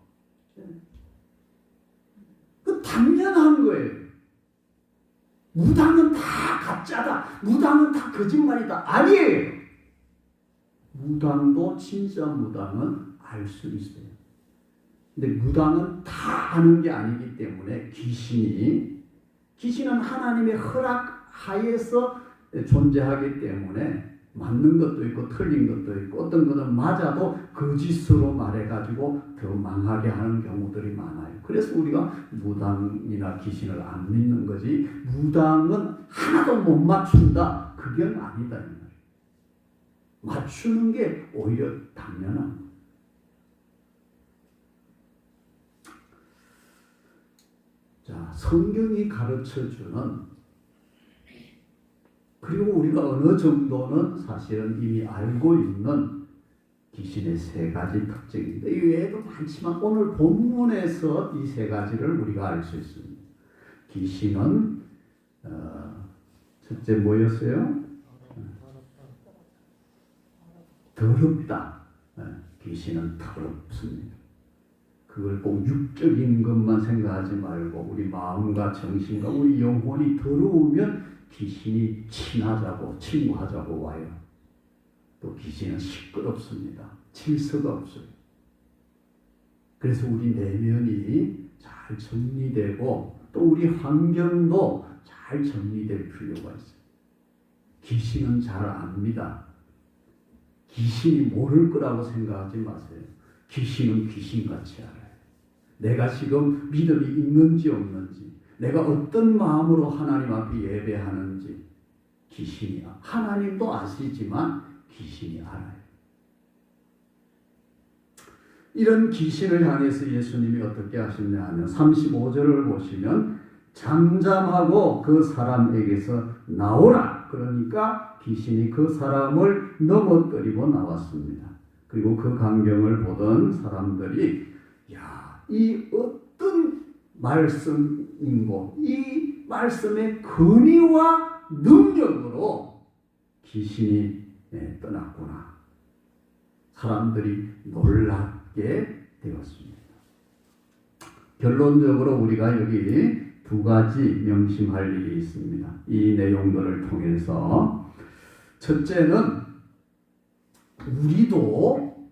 그 당연한 거예요. 무당은 다 가짜다. 무당은 다 거짓말이다. 아니에요. 무당도 진짜 무당은 알 수 있어요. 근데 무당은 다 아는 게 아니기 때문에 귀신은 하나님의 허락 하에서 존재하기 때문에 맞는 것도 있고 틀린 것도 있고 어떤 것은 맞아도 거짓으로 말해가지고 더 망하게 하는 경우들이 많아요. 그래서 우리가 무당이나 귀신을 안 믿는 거지 무당은 하나도 못 맞춘다. 그건 아니다. 맞추는 게 오히려 당연한 거예요. 자, 성경이 가르쳐주는 그리고 우리가 어느 정도는 사실은 이미 알고 있는 귀신의 세 가지 특징입니다. 이 외에도 많지만 오늘 본문에서 이 세 가지를 우리가 알 수 있습니다. 귀신은 첫째 뭐였어요? 더럽다. 귀신은 더럽습니다. 그걸 꼭 육적인 것만 생각하지 말고 우리 마음과 정신과 우리 영혼이 더러우면 귀신이 친하자고 친구하자고 와요. 또 귀신은 시끄럽습니다. 질서가 없어요. 그래서 우리 내면이 잘 정리되고 또 우리 환경도 잘 정리될 필요가 있어요. 귀신은 잘 압니다. 귀신이 모를 거라고 생각하지 마세요. 귀신은 귀신같이 알아요. 내가 지금 믿음이 있는지 없는지 내가 어떤 마음으로 하나님 앞에 예배하는지 귀신이 하나님도 아시지만 귀신이 알아요. 이런 귀신을 향해서 예수님이 어떻게 하셨냐 하면 35절을 보시면 잠잠하고 그 사람에게서 나오라. 그러니까 귀신이 그 사람을 넘어뜨리고 나왔습니다. 그리고 그 광경을 보던 사람들이 이 어떤 말씀인고 이 말씀의 근위와 능력으로 귀신이 떠났구나. 사람들이 놀랍게 되었습니다. 결론적으로 우리가 여기 두 가지 명심할 일이 있습니다. 이 내용들을 통해서 첫째는 우리도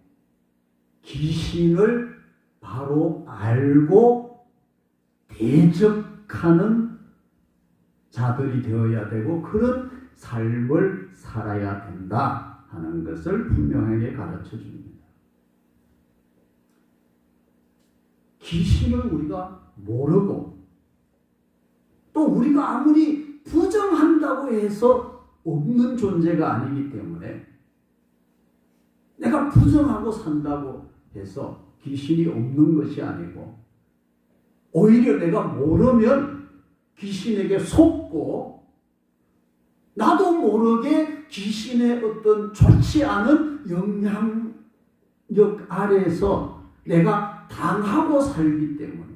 귀신을 바로 알고 대적하는 자들이 되어야 되고 그런 삶을 살아야 된다 하는 것을 분명하게 가르쳐 줍니다. 귀신을 우리가 모르고 또 우리가 아무리 부정한다고 해서 없는 존재가 아니기 때문에 내가 부정하고 산다고 해서 귀신이 없는 것이 아니고 오히려 내가 모르면 귀신에게 속고 나도 모르게 귀신의 어떤 좋지 않은 영향력 아래에서 내가 당하고 살기 때문에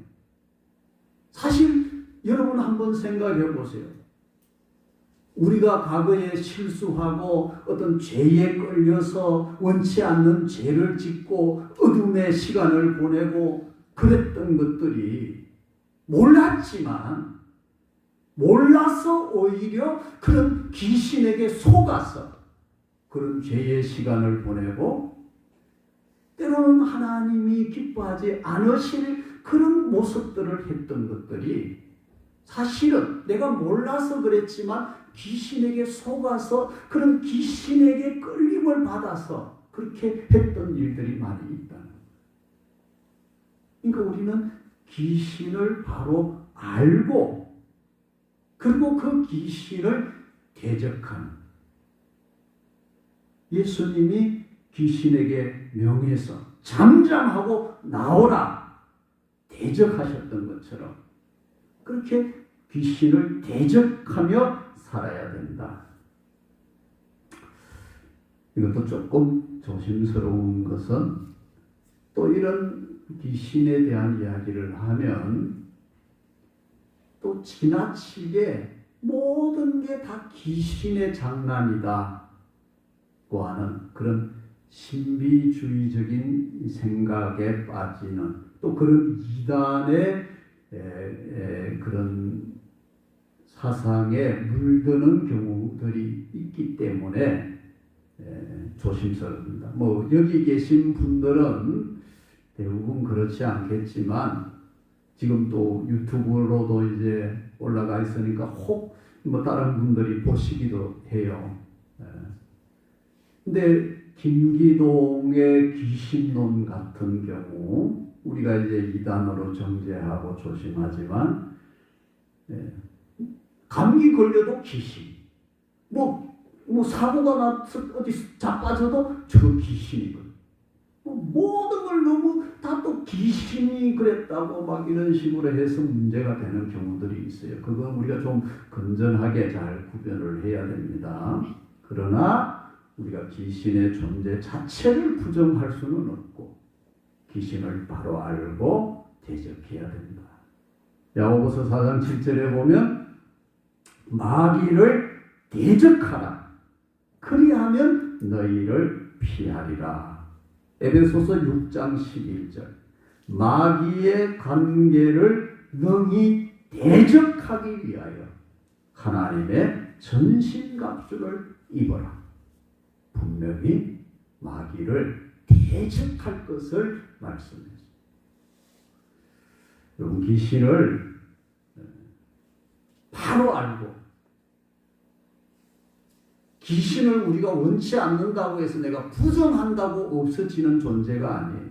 사실 여러분 한번 생각해 보세요. 우리가 과거에 실수하고 어떤 죄에 끌려서 원치 않는 죄를 짓고 어둠의 시간을 보내고 그랬던 것들이 몰랐지만 몰라서 오히려 그런 귀신에게 속아서 그런 죄의 시간을 보내고 때로는 하나님이 기뻐하지 않으실 그런 모습들을 했던 것들이 사실은 내가 몰라서 그랬지만 귀신에게 속아서 그런 귀신에게 끌림을 받아서 그렇게 했던 일들이 많이 있다는 거예요. 그러니까 우리는 귀신을 바로 알고 그리고 그 귀신을 대적하는, 예수님이 귀신에게 명해서 잠잠하고 나오라 대적하셨던 것처럼 그렇게 귀신을 대적하며 살아야 된다. 이것도 조금 조심스러운 것은, 또 이런 귀신에 대한 이야기를 하면 또 지나치게 모든 게 다 귀신의 장난이다 고 하는 그런 신비주의적인 생각에 빠지는, 또 그런 이단의 그런 사상에 물드는 경우들이 있기 때문에 조심스럽습니다. 뭐 여기 계신 분들은 대부분 그렇지 않겠지만 지금 또 유튜브로도 이제 올라가 있으니까 혹 뭐 다른 분들이 보시기도 해요. 근데 김기동의 귀신론 같은 경우 우리가 이제 이단으로 정죄하고 조심하지만, 감기 걸려도 귀신, 뭐 사고가 나서 어디 자빠져도 저 귀신이거든. 모든 걸 너무 다 또 귀신이 그랬다고 막 이런 식으로 해서 문제가 되는 경우들이 있어요. 그건 우리가 좀 건전하게 잘 구별을 해야 됩니다. 그러나 우리가 귀신의 존재 자체를 부정할 수는 없고 귀신을 바로 알고 대적해야 된다. 야고보서 4장 7절에 보면 마귀를 대적하라. 그리하면 너희를 피하리라. 에베소서 6장 11절. 마귀의 관계를 능히 대적하기 위하여 하나님의 전신갑주를 입어라. 분명히 마귀를 대적할 것을 말씀했습니다. 여러분, 귀신을 바로 알고, 귀신을 우리가 원치 않는다고 해서 내가 부정한다고 없어지는 존재가 아니에요.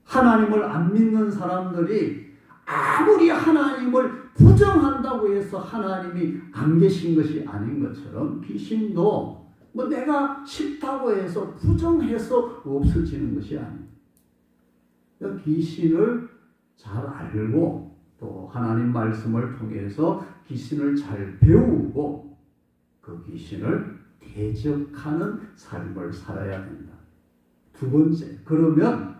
하나님을 안 믿는 사람들이 아무리 하나님을 부정한다고 해서 하나님이 안 계신 것이 아닌 것처럼 귀신도 뭐 내가 싫다고 해서 부정해서 없어지는 것이 아니에요. 그러니까 귀신을 잘 알고 또 하나님 말씀을 통해서 귀신을 잘 배우고 그 귀신을 대적하는 삶을 살아야 된다. 두 번째, 그러면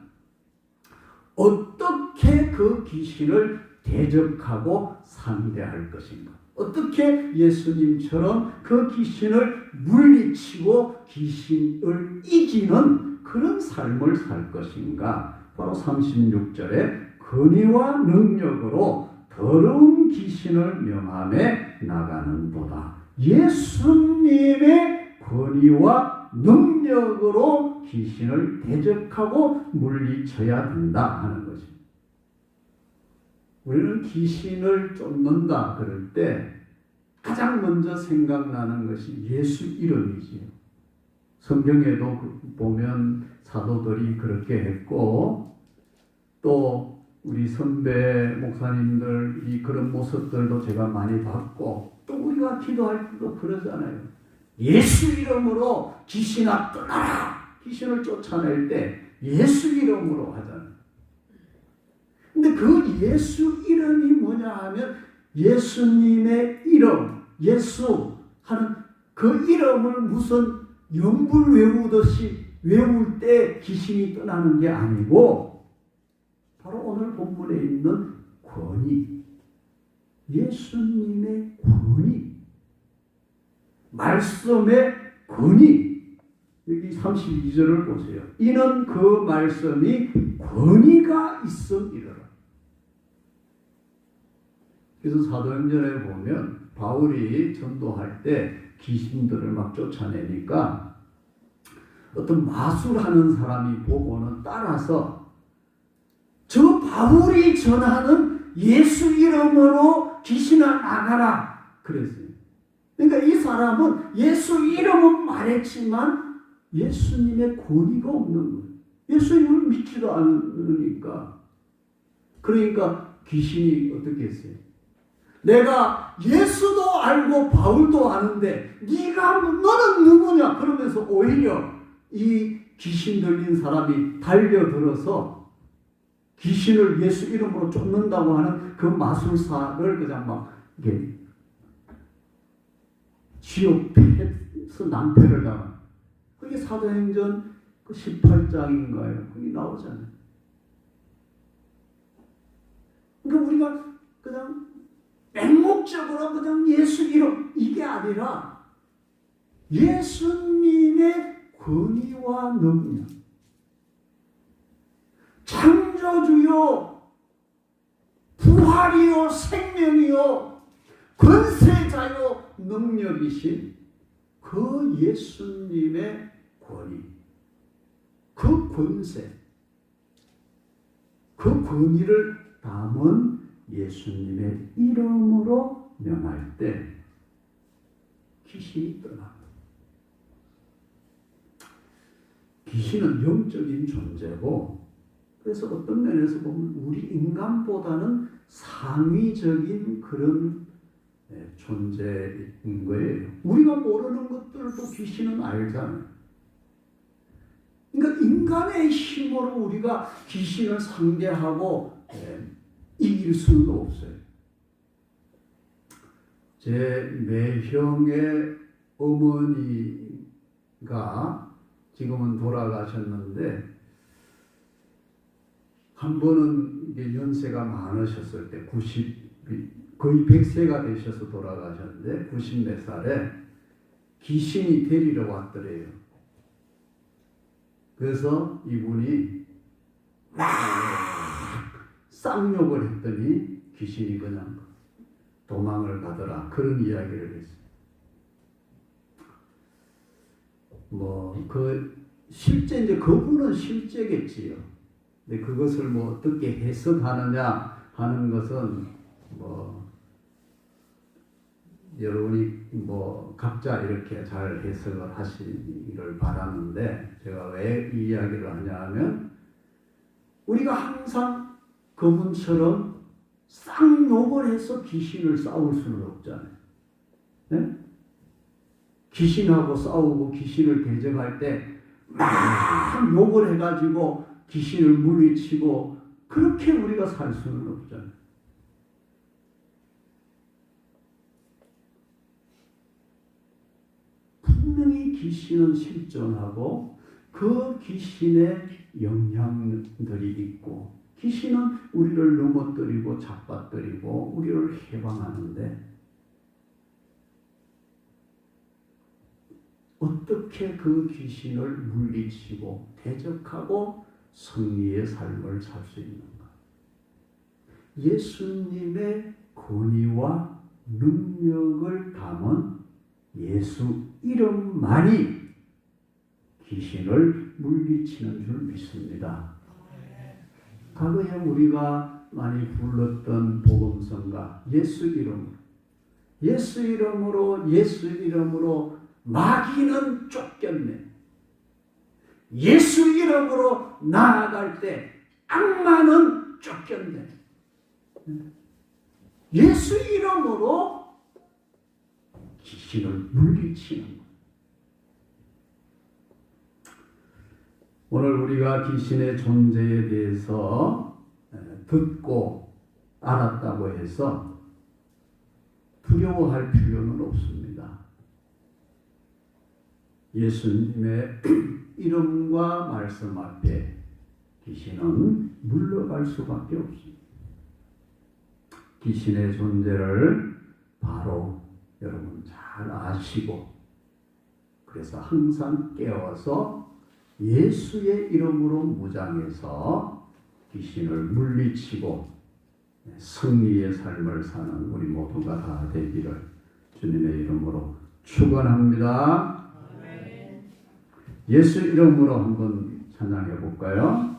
어떻게 그 귀신을 대적하고 상대할 것인가? 어떻게 예수님처럼 그 귀신을 물리치고 귀신을 이기는 그런 삶을 살 것인가? 바로 36절에 권위와 능력으로 더러운 귀신을 명함에 나가는도다. 예수님의 권위와 능력으로 귀신을 대적하고 물리쳐야 된다 하는 것입니다. 우리는 귀신을 쫓는다 그럴 때 가장 먼저 생각나는 것이 예수 이름이지요. 성경에도 보면 사도들이 그렇게 했고, 또 우리 선배 목사님들 그런 모습들도 제가 많이 봤고, 또 우리가 기도할 때도 그러잖아요. 예수 이름으로 귀신아 떠나라. 귀신을 쫓아낼 때 예수 이름으로 하잖아요. 근데 그 예수 이름이 뭐냐 하면 예수님의 이름, 예수 하는 그 이름을 무슨 영불 외우듯이 외울 때 귀신이 떠나는 게 아니고 바로 오늘 본문에 있는 권위, 예수님의 권위, 말씀의 권위. 여기 32절을 보세요. 이는 그 말씀이 권위가 있음이라. 그래서 사도행전에 보면 바울이 전도할 때 귀신들을 막 쫓아내니까 어떤 마술하는 사람이 보고는 따라서 저 바울이 전하는 예수 이름으로 귀신아 나가라 그랬어요. 그러니까 이 사람은 예수 이름은 말했지만 예수님의 권위가 없는 거예요. 예수님을 믿지도 않으니까. 그러니까 귀신이 어떻게 했어요? 내가 예수도 알고 바울도 아는데 너는 누구냐? 그러면서 오히려 이 귀신 들린 사람이 달려들어서 귀신을 예수 이름으로 쫓는다고 하는 그 마술사를 그냥 막 이게 지옥에서 낭패를 당한. 그게 사도행전 18장인가요? 거기 나오잖아요. 그러니까 우리가 그냥 맹목적으로 그냥 예수 이름 이게 아니라 예수님의 권위와 능력, 창조주요, 부활이요, 생명이요, 권세자요, 능력이신 그 예수님의 권위, 그 권세, 그 권위를 담은 예수님의 이름으로 명할 때 귀신이 떠납니다. 귀신은 영적인 존재고, 그래서 어떤 면에서 보면 우리 인간보다는 상위적인 그런 존재인 거예요. 우리가 모르는 것들도 귀신은 알잖아요. 그러니까 인간의 힘으로 우리가 귀신을 상대하고 이길 수는 없어요. 제 매형의 어머니가 지금은 돌아가셨는데, 한 번은 이게 연세가 많으셨을 때 거의 100세가 되셔서 돌아가셨는데 90몇 살에 귀신이 데리러 왔더래요. 그래서 이분이 막 쌍욕을 했더니 귀신이 그냥 도망을 가더라. 그런 이야기를 했어요. 실제 이제 그분은 실제겠지요. 근데 그것을 어떻게 해석하느냐 하는 것은 여러분이 각자 이렇게 잘 해석을 하시기를 바라는데, 제가 왜 이 이야기를 하냐 하면, 우리가 항상 그분처럼 쌍욕을 해서 귀신을 싸울 수는 없잖아요. 네? 귀신하고 싸우고 귀신을 대적할 때 막 욕을 해가지고 귀신을 물리치고 그렇게 우리가 살 수는 없잖아요. 분명히 귀신은 실존하고 그 귀신의 영향들이 있고, 귀신은 우리를 넘어뜨리고 잡아뜨리고 우리를 해방하는데, 어떻게 그 귀신을 물리치고 대적하고 승리의 삶을 살 수 있는가? 예수님의 권위와 능력을 담은 예수 이름만이 귀신을 물리치는 줄 믿습니다. 과거에 우리가 많이 불렀던 복음성가, 예수 이름으로 마귀는 쫓겼네. 예수 이름으로 나아갈 때 악마는 쫓겼네. 예수 이름으로 귀신을 물리치는 것. 오늘 우리가 귀신의 존재에 대해서 듣고 알았다고 해서 두려워할 필요는 없습니다. 예수님의 이름과 말씀 앞에 귀신은 물러갈 수밖에 없습니다. 귀신의 존재를 바로 여러분 잘 아시고, 그래서 항상 깨워서 예수의 이름으로 무장해서 귀신을 물리치고 승리의 삶을 사는 우리 모두가 다 되기를 주님의 이름으로 축원합니다. 예수 이름으로 한번 찬양해 볼까요?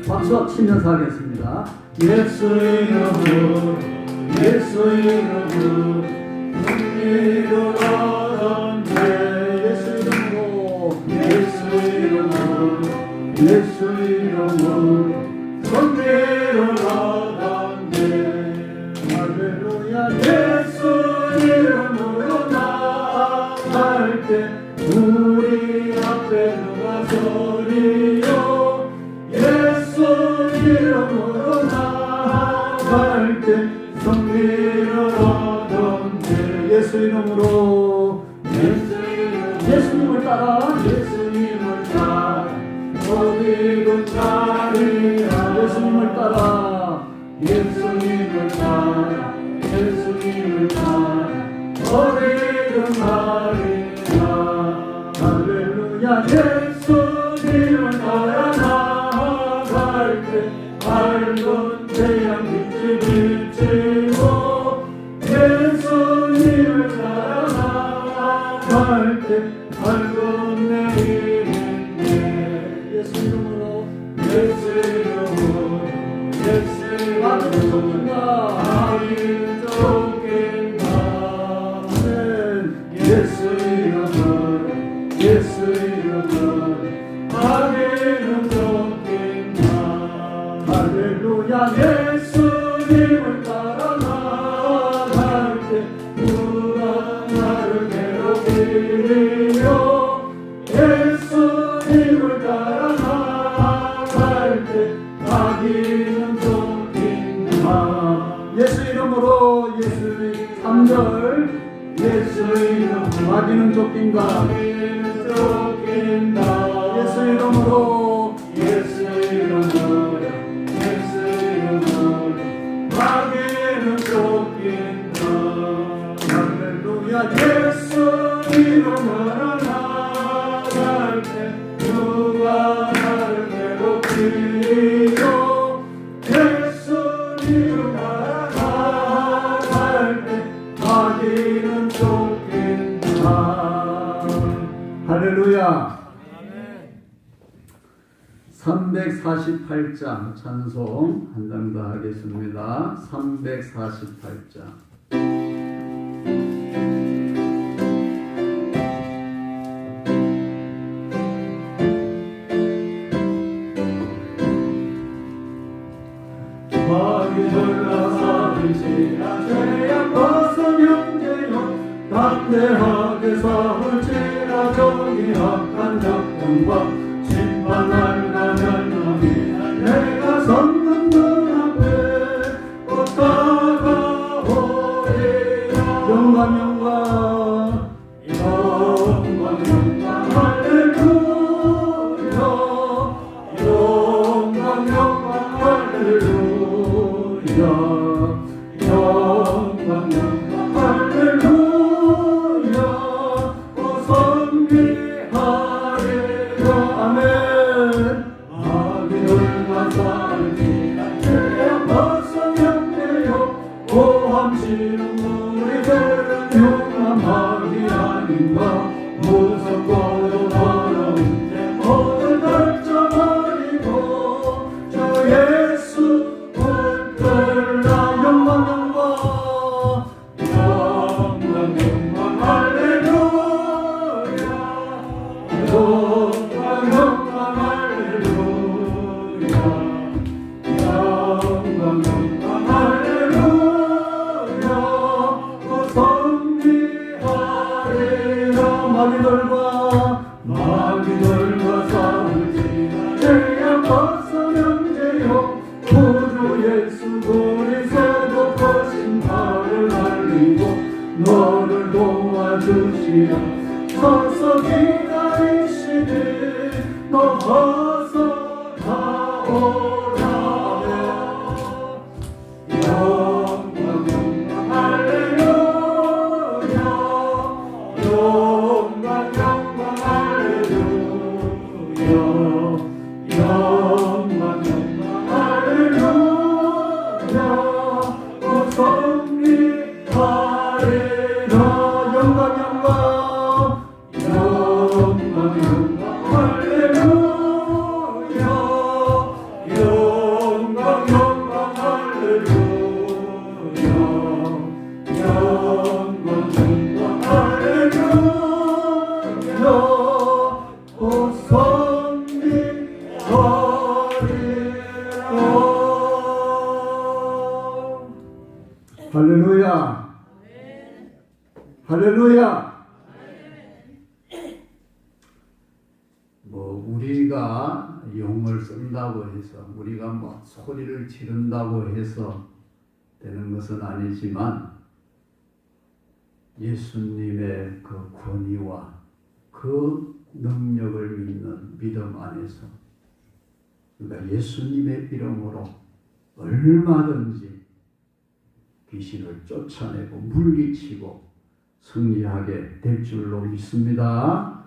박수 치면서 하겠습니다. 예수 이름으로, 예수 이름으로 승리를 얻었네. 예수 이름으로 예수 이름으로 성리를 얻었네. 할렐루야. 예수 이름으로 나아갈 때 우리 앞에 누가 서리요. 예수 이름으로 나아갈 때 성리를 얻었네. 예수 이름으로 예수님을 따라 예수님을 따라 어디든 가리라. 예수님을 따라 예수님을 따라 예수님을 따라 어디든 가리라. 할렐루야. 예수님을 따라 나아갈 때 밝은 태양 빛이 비치고 예수님을 따라 나아갈 때 밝은 내일인데. 예수 이름으로 예수 이름으로 예수 이름으로 아멘 쫓긴다. 예수 이름으로 예수 이름으로 아멘은 쫓긴다. 할렐루야. 예수님을 따라 나아갈 때 누가 나를 괴롭히리요. 예수님을 따라 나아갈 때 마귀는 쫓긴다. 예수 이름으로 예수 3절 예수 이름 마귀는 쫓긴다. 마귀는 쫓긴다. 예수 이름으로 예수 이름으로 예수 이름으로 마귀는 쫓긴다. 할렐루야. 예수 이름으로 나아갈 때 누가 나를 괴롭히리요. 예수님을 나아갈 때 마귀는 쫓긴다. 할렐루야. 348장 찬송 한 장 더 하겠습니다. 348장. 마귀들과 싸울지라 죄악 벗어명제요. 담대하게 싸울지라 정의 악한 작품과 심판할 가면 너희 내가 섰는 문 앞에 곧 다가오리라. 영광 영광 영광 영광 할렐루야. 영광 영광 할렐루야. 영광 영광 할렐루야. 오 선비하리라. 아멘. 마귀들과 싸울지라 죄악 벗어명제요. 고함치는 우리들은 흉한 마귀 아닌가. 무섭고도 더러운 죄 모두 덜쳐버리고 주 예수 붙들라. 영광 영광 영광 영광 할렐루야. 영광 영광 할렐루야. 영광 영광 할렐루야. 오 선비하리라. 마귀들과 싸울지라 죄악 벗어명제요. 구주 예수 그리스도 거신 발을 날리고 너를 도와주시라. 서서 기다리시니 너 어서 나오라. 영광 영광 할렐루야. 영광 영광 할렐루야. 영광 영광 할렐루야. 오 성리하리라. 영광 영광 영광 영광 할렐루야. 할렐루야. 우리가 용을 쓴다고 해서, 우리가 소리를 지른다고 해서 되는 것은 아니지만, 예수님의 그 권위와 그 능력을 믿는 믿음 안에서, 그러니까 예수님의 이름으로 얼마든지 귀신을 쫓아내고 물리치고 승리하게 될 줄로 믿습니다.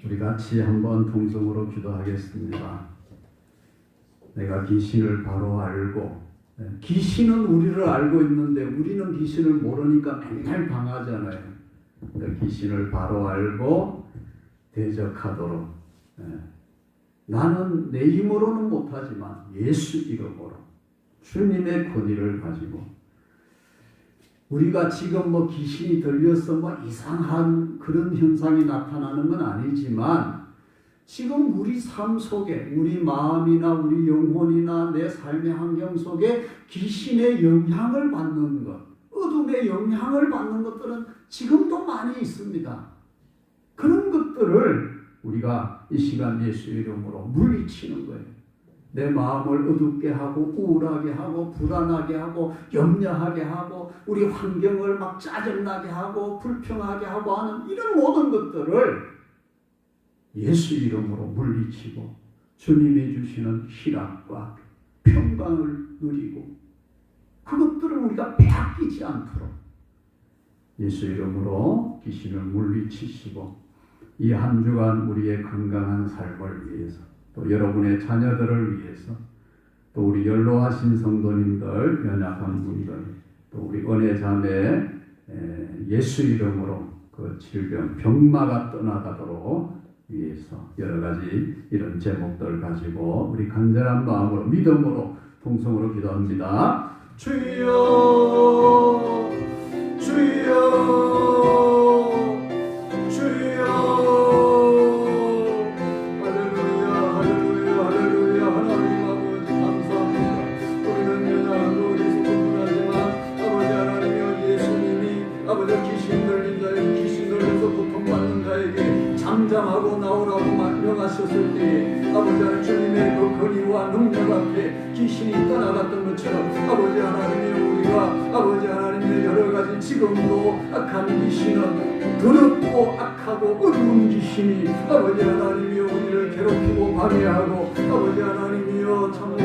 우리 같이 한번 통성으로 기도하겠습니다. 내가 귀신을 바로 알고, 귀신은 우리를 알고 있는데 우리는 귀신을 모르니까 맨날 방하잖아요. 귀신을 바로 알고 대적하도록, 나는 내 힘으로는 못하지만 예수 이름으로 주님의 권위를 가지고, 우리가 지금 귀신이 들려서 이상한 그런 현상이 나타나는 건 아니지만, 지금 우리 삶 속에, 우리 마음이나 우리 영혼이나 내 삶의 환경 속에 귀신의 영향을 받는 것, 어둠의 영향을 받는 것들은 지금도 많이 있습니다. 그런 것들을 우리가 이 시간 예수 이름으로 물리치는 거예요. 내 마음을 어둡게 하고 우울하게 하고 불안하게 하고 염려하게 하고 우리 환경을 막 짜증나게 하고 불평하게 하고 하는 이런 모든 것들을 예수 이름으로 물리치고 주님이 주시는 희락과 평강을 누리고, 그것들을 우리가 빼앗기지 않도록 예수 이름으로 귀신을 물리치시고, 이 한 주간 우리의 건강한 삶을 위해서, 또 여러분의 자녀들을 위해서, 또 우리 연로하신 성도님들, 연약한 분들, 또 우리 은혜자매 예수 이름으로 그 질병, 병마가 떠나가도록 위해서 여러 가지 이런 제목들 가지고 우리 간절한 마음으로 믿음으로 통성으로 기도합니다. 주여 주여 잠잠하고 나오라고 명하셨을 때, 아버지 하나님 주님의 그 권위와 능력 앞에 귀신이 떠나갔던 것처럼, 아버지 하나님이 우리가 아버지 하나님의 여러 가지 지금도 악한 귀신은, 더럽고 악하고 어두운 귀신이 아버지 하나님이 우리를 괴롭히고 방해하고, 아버지 하나님이여 참으로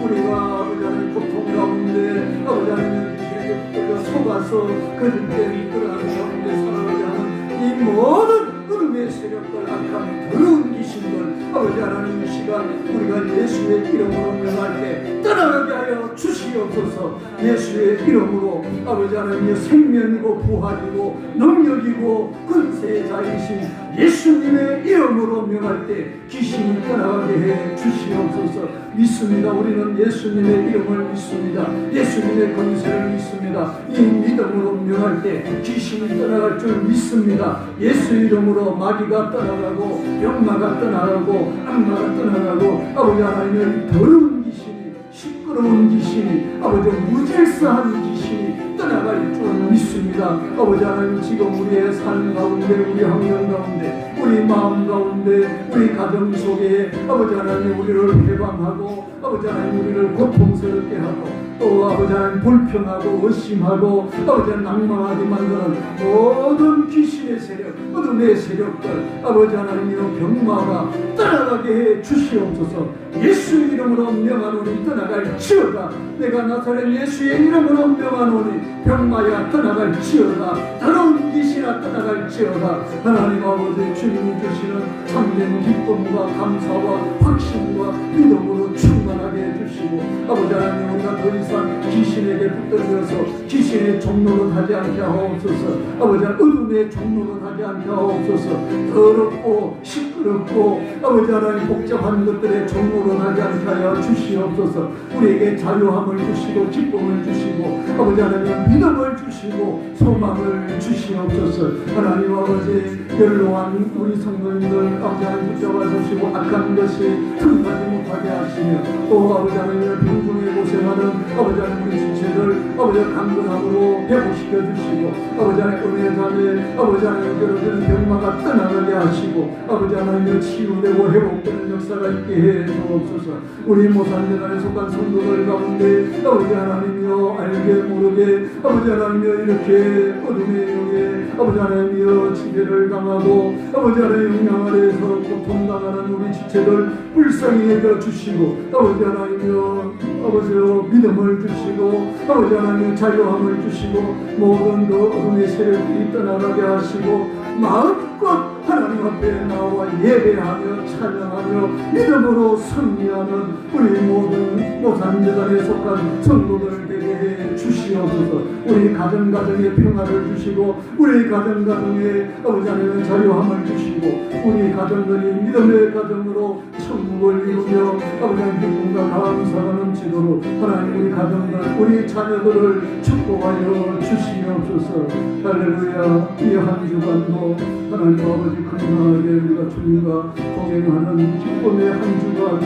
우리가 아버지 하나님 고통 가운데 아버지 하나님 귀신에게 속아서 거짓된 이끌어가는 가운데 살아가게 하는 이 모든 어둠의 세력들, 악한 더러운 귀신들, 아버지 하나님 이 시간 우리가 예수의 이름으로 명할 때 떠나가게 하여 주시옵소서. 예수의 이름으로 아버지 하나님의 생명이고 부활이고 능력이고 권세자이신 예수님의 이름으로 명할 때 귀신이 떠나가게 해 주시옵소서. 믿습니다. 우리는 예수님의 이름을 믿습니다. 예수님의 권세를 믿습니다. 이 믿음으로 명할 때 귀신이 떠나갈 줄 믿습니다. 예수 이름으로 마귀가 떠나가고 병마가 떠나가고 악마가 떠나가고, 아버지 하나님의 더러운 귀신이, 시끄러운 귀신이, 아버지 무질서한 귀신이 떠나갈 줄 믿습니다. 아버지 하나님 지금 우리의 삶 가운데, 우리 환경 가운데, 우리 마음 가운데, 우리 가정 속에 아버지 하나님 우리를 해방하고, 아버지 하나님 우리를 고통스럽게 하고, 또 아버지 하나님 불평하고 의심하고 아버지 하나님 낭망하게 만드는 모든 귀신의 세력, 어둠의 세력들, 아버지 하나님이여 병마가 떠나가게 해 주시옵소서. 예수 이름으로 명하노니 떠나갈지어다. 내가 나사렛 예수의 이름으로 명하노니 병마야 떠나갈지어다. 더러운 귀신아 떠나갈지어다. 하나님 아버지 주님이 주시는 참된 기쁨과 감사와 확신과 믿음으로 충만하게 해주시고, 아버지 하나님 우리가 더 이상 귀신에게 붙들려서 귀신의 종로는 하지 않게 하옵소서. 아버지 하나님 어둠의 종로는 하지 않게 하옵소서. 더럽고 시끄럽고 아버지 하나님 복잡한 것들의 종로는 하지 않게 하여 주시옵소서. 우리에게 자유함을 주시고 기쁨을 주시고 아버지 하나님 믿음을 주시고 소망을 주시옵소서. 하나님 아버지 연로한 우리 성도님들 아버지 하나님 붙잡아 주시고 악한 것이 틈나지 못하게 하시며, 또 아버지 하나님 병중의 곳에 고생하는 아버지 하나님 우리 지체들 아버지 강건함으로 회복시켜 주시고 아버지 하나님 은혜 자매 아버지 하나님 여러분의 병마가 떠나가게 하시고 아버지 하나님 치유되고 회복되는 역사가 있게 해 주옵소서. 우리 모산재단에 속한 성도들 가운데 아버지 하나님이여 알게 모르게 아버지 아버지 하나님이여 이렇게 어둠의 영에 아버지 하나님이여 지배를 당하고 아버지 하나님 영향 아래에서 고통당하는 우리 지체들 불쌍히 여겨주시고 아버지 하나님이여 아버지여 믿음을 주시고 아버지 하나님이여 자유함을 주시고 모든 그 어둠의 세력이 떠나가게 하시고 마음껏 하나님 앞에 나와 예배하며 찬양하며 믿음으로 승리하는 우리 모든 모산재단에 속한 성도들 되게 해 주시옵소서. 우리 가정가정에 평화를 주시고 우리 가정가정에 아버지 하나님의 자유함을 주시고 우리 가정들이 믿음의 가정으로 천국을 이루며 아버지 하나님 기쁨과 감사가 넘치도록 하나님 우리 가정들 우리 자녀들을 축복하여 주시옵소서. 할렐루야. 이 한 주간도 하나님 아버지 건강하게 우리가 주님과 동행하는 기쁨의 한 주간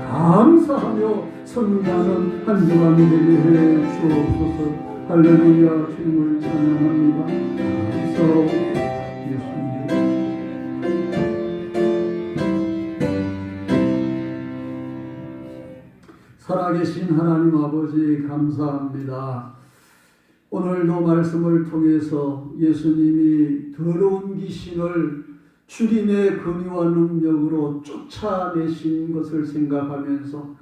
감사하며 승리하는 한 주간 되게 해 주옵소서. 할렐루야. 주님을 찬양합니다. 감사하고 예수님. 살아계신 하나님 아버지 감사합니다. 오늘도 말씀을 통해서 예수님이 더러운 귀신을 주님의 권위와 능력으로 쫓아내신 것을 생각하면서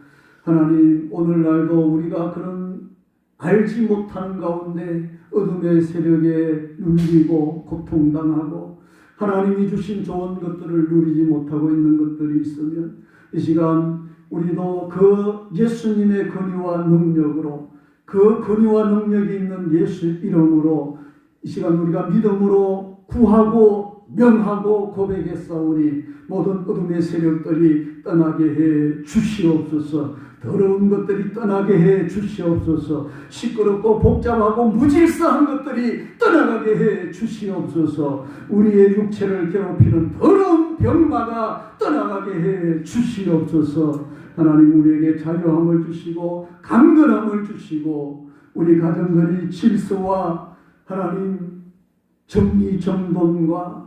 하나님 오늘날도 우리가 그런 알지 못하는 가운데 어둠의 세력에 눌리고 고통당하고 하나님이 주신 좋은 것들을 누리지 못하고 있는 것들이 있으면 이 시간 우리도 그 예수님의 권위와 능력으로 그 권위와 능력이 있는 예수 이름으로 이 시간 우리가 믿음으로 구하고 명하고 고백했사오니 모든 어둠의 세력들이 떠나게 해 주시옵소서. 더러운 것들이 떠나게 해 주시옵소서. 시끄럽고 복잡하고 무질서한 것들이 떠나가게 해 주시옵소서. 우리의 육체를 괴롭히는 더러운 병마가 떠나가게 해 주시옵소서. 하나님 우리에게 자유함을 주시고 강건함을 주시고 우리 가정들이 질서와 하나님 정리정돈과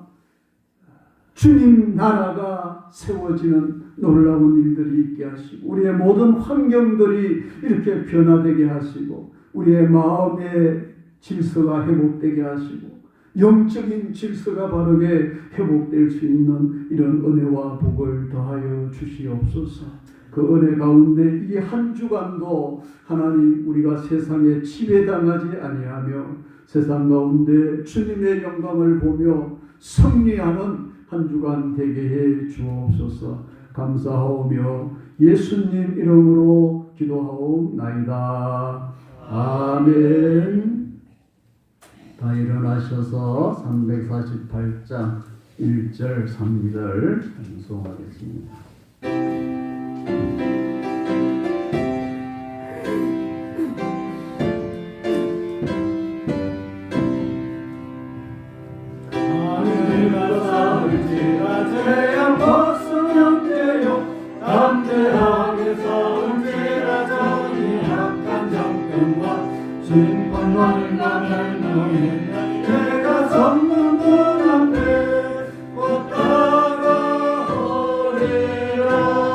주님 나라가 세워지는 놀라운 일들이 있게 하시고 우리의 모든 환경들이 이렇게 변화되게 하시고 우리의 마음의 질서가 회복되게 하시고 영적인 질서가 바르게 회복될 수 있는 이런 은혜와 복을 더하여 주시옵소서. 그 은혜 가운데 이 한 주간도 하나님 우리가 세상에 지배당하지 아니하며 세상 가운데 주님의 영광을 보며 승리하는 한 주간 되게 해 주옵소서. 감사하오며 예수님 이름으로 기도하옵나이다. 아멘. 다 일어나셔서 348장 1절 3절 찬송하겠습니다. 담대하게 싸울지라 정의 약한 정권과 심판관과 멸망에 내가 섰는 문 앞에 곧 다가오리라.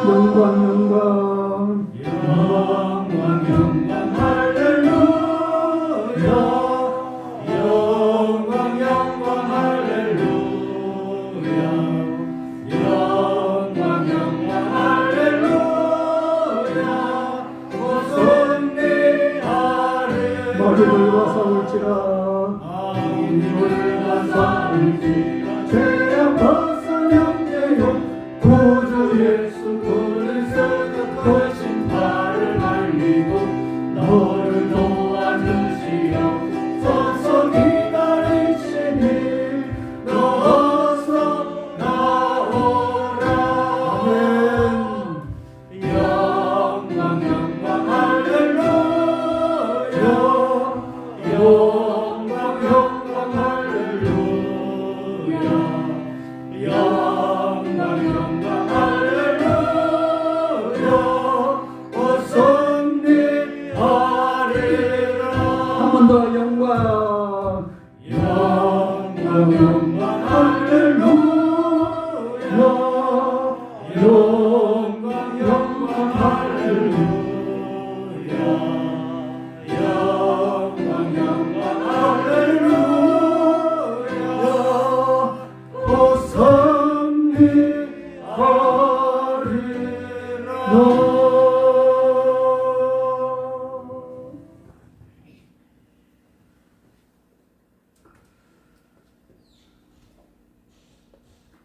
영광 할렐루야. 영광 할렐루야. 마귀들과 싸울지라 죄악 벗어 영재요 구주 예수 그리스도 그 심판을 알리고 너를 도와주시오. 서서 기다리시니 너 어서 나오라. 영광 할렐루야. 영광 할렐루야.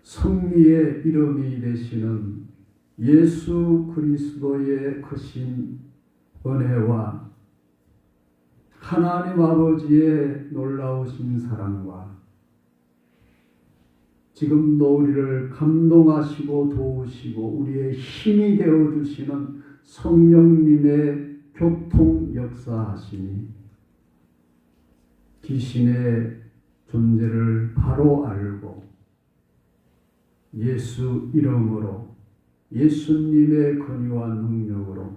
성리의 이름이 되시는 예수 그리스도의 크신 은혜와 하나님 아버지의 놀라우신 사랑과 지금도 우리를 감동하시고 도우시고 우리의 힘이 되어주시는 성령님의 교통 역사하시니 귀신의 존재를 바로 알고 예수 이름으로 예수님의 권위와 능력으로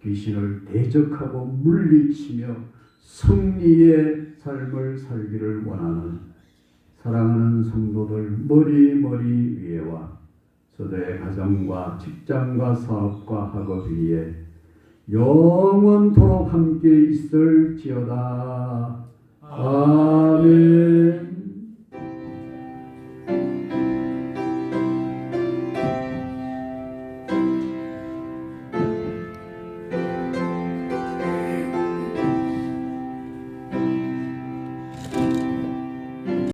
귀신을 대적하고 물리치며 승리의 삶을 살기를 원하는 사랑하는 성도들 머리 위에와 저들의 가정과 직장과 사업과 학업 위에 영원토록 함께 있을지어다. 아멘.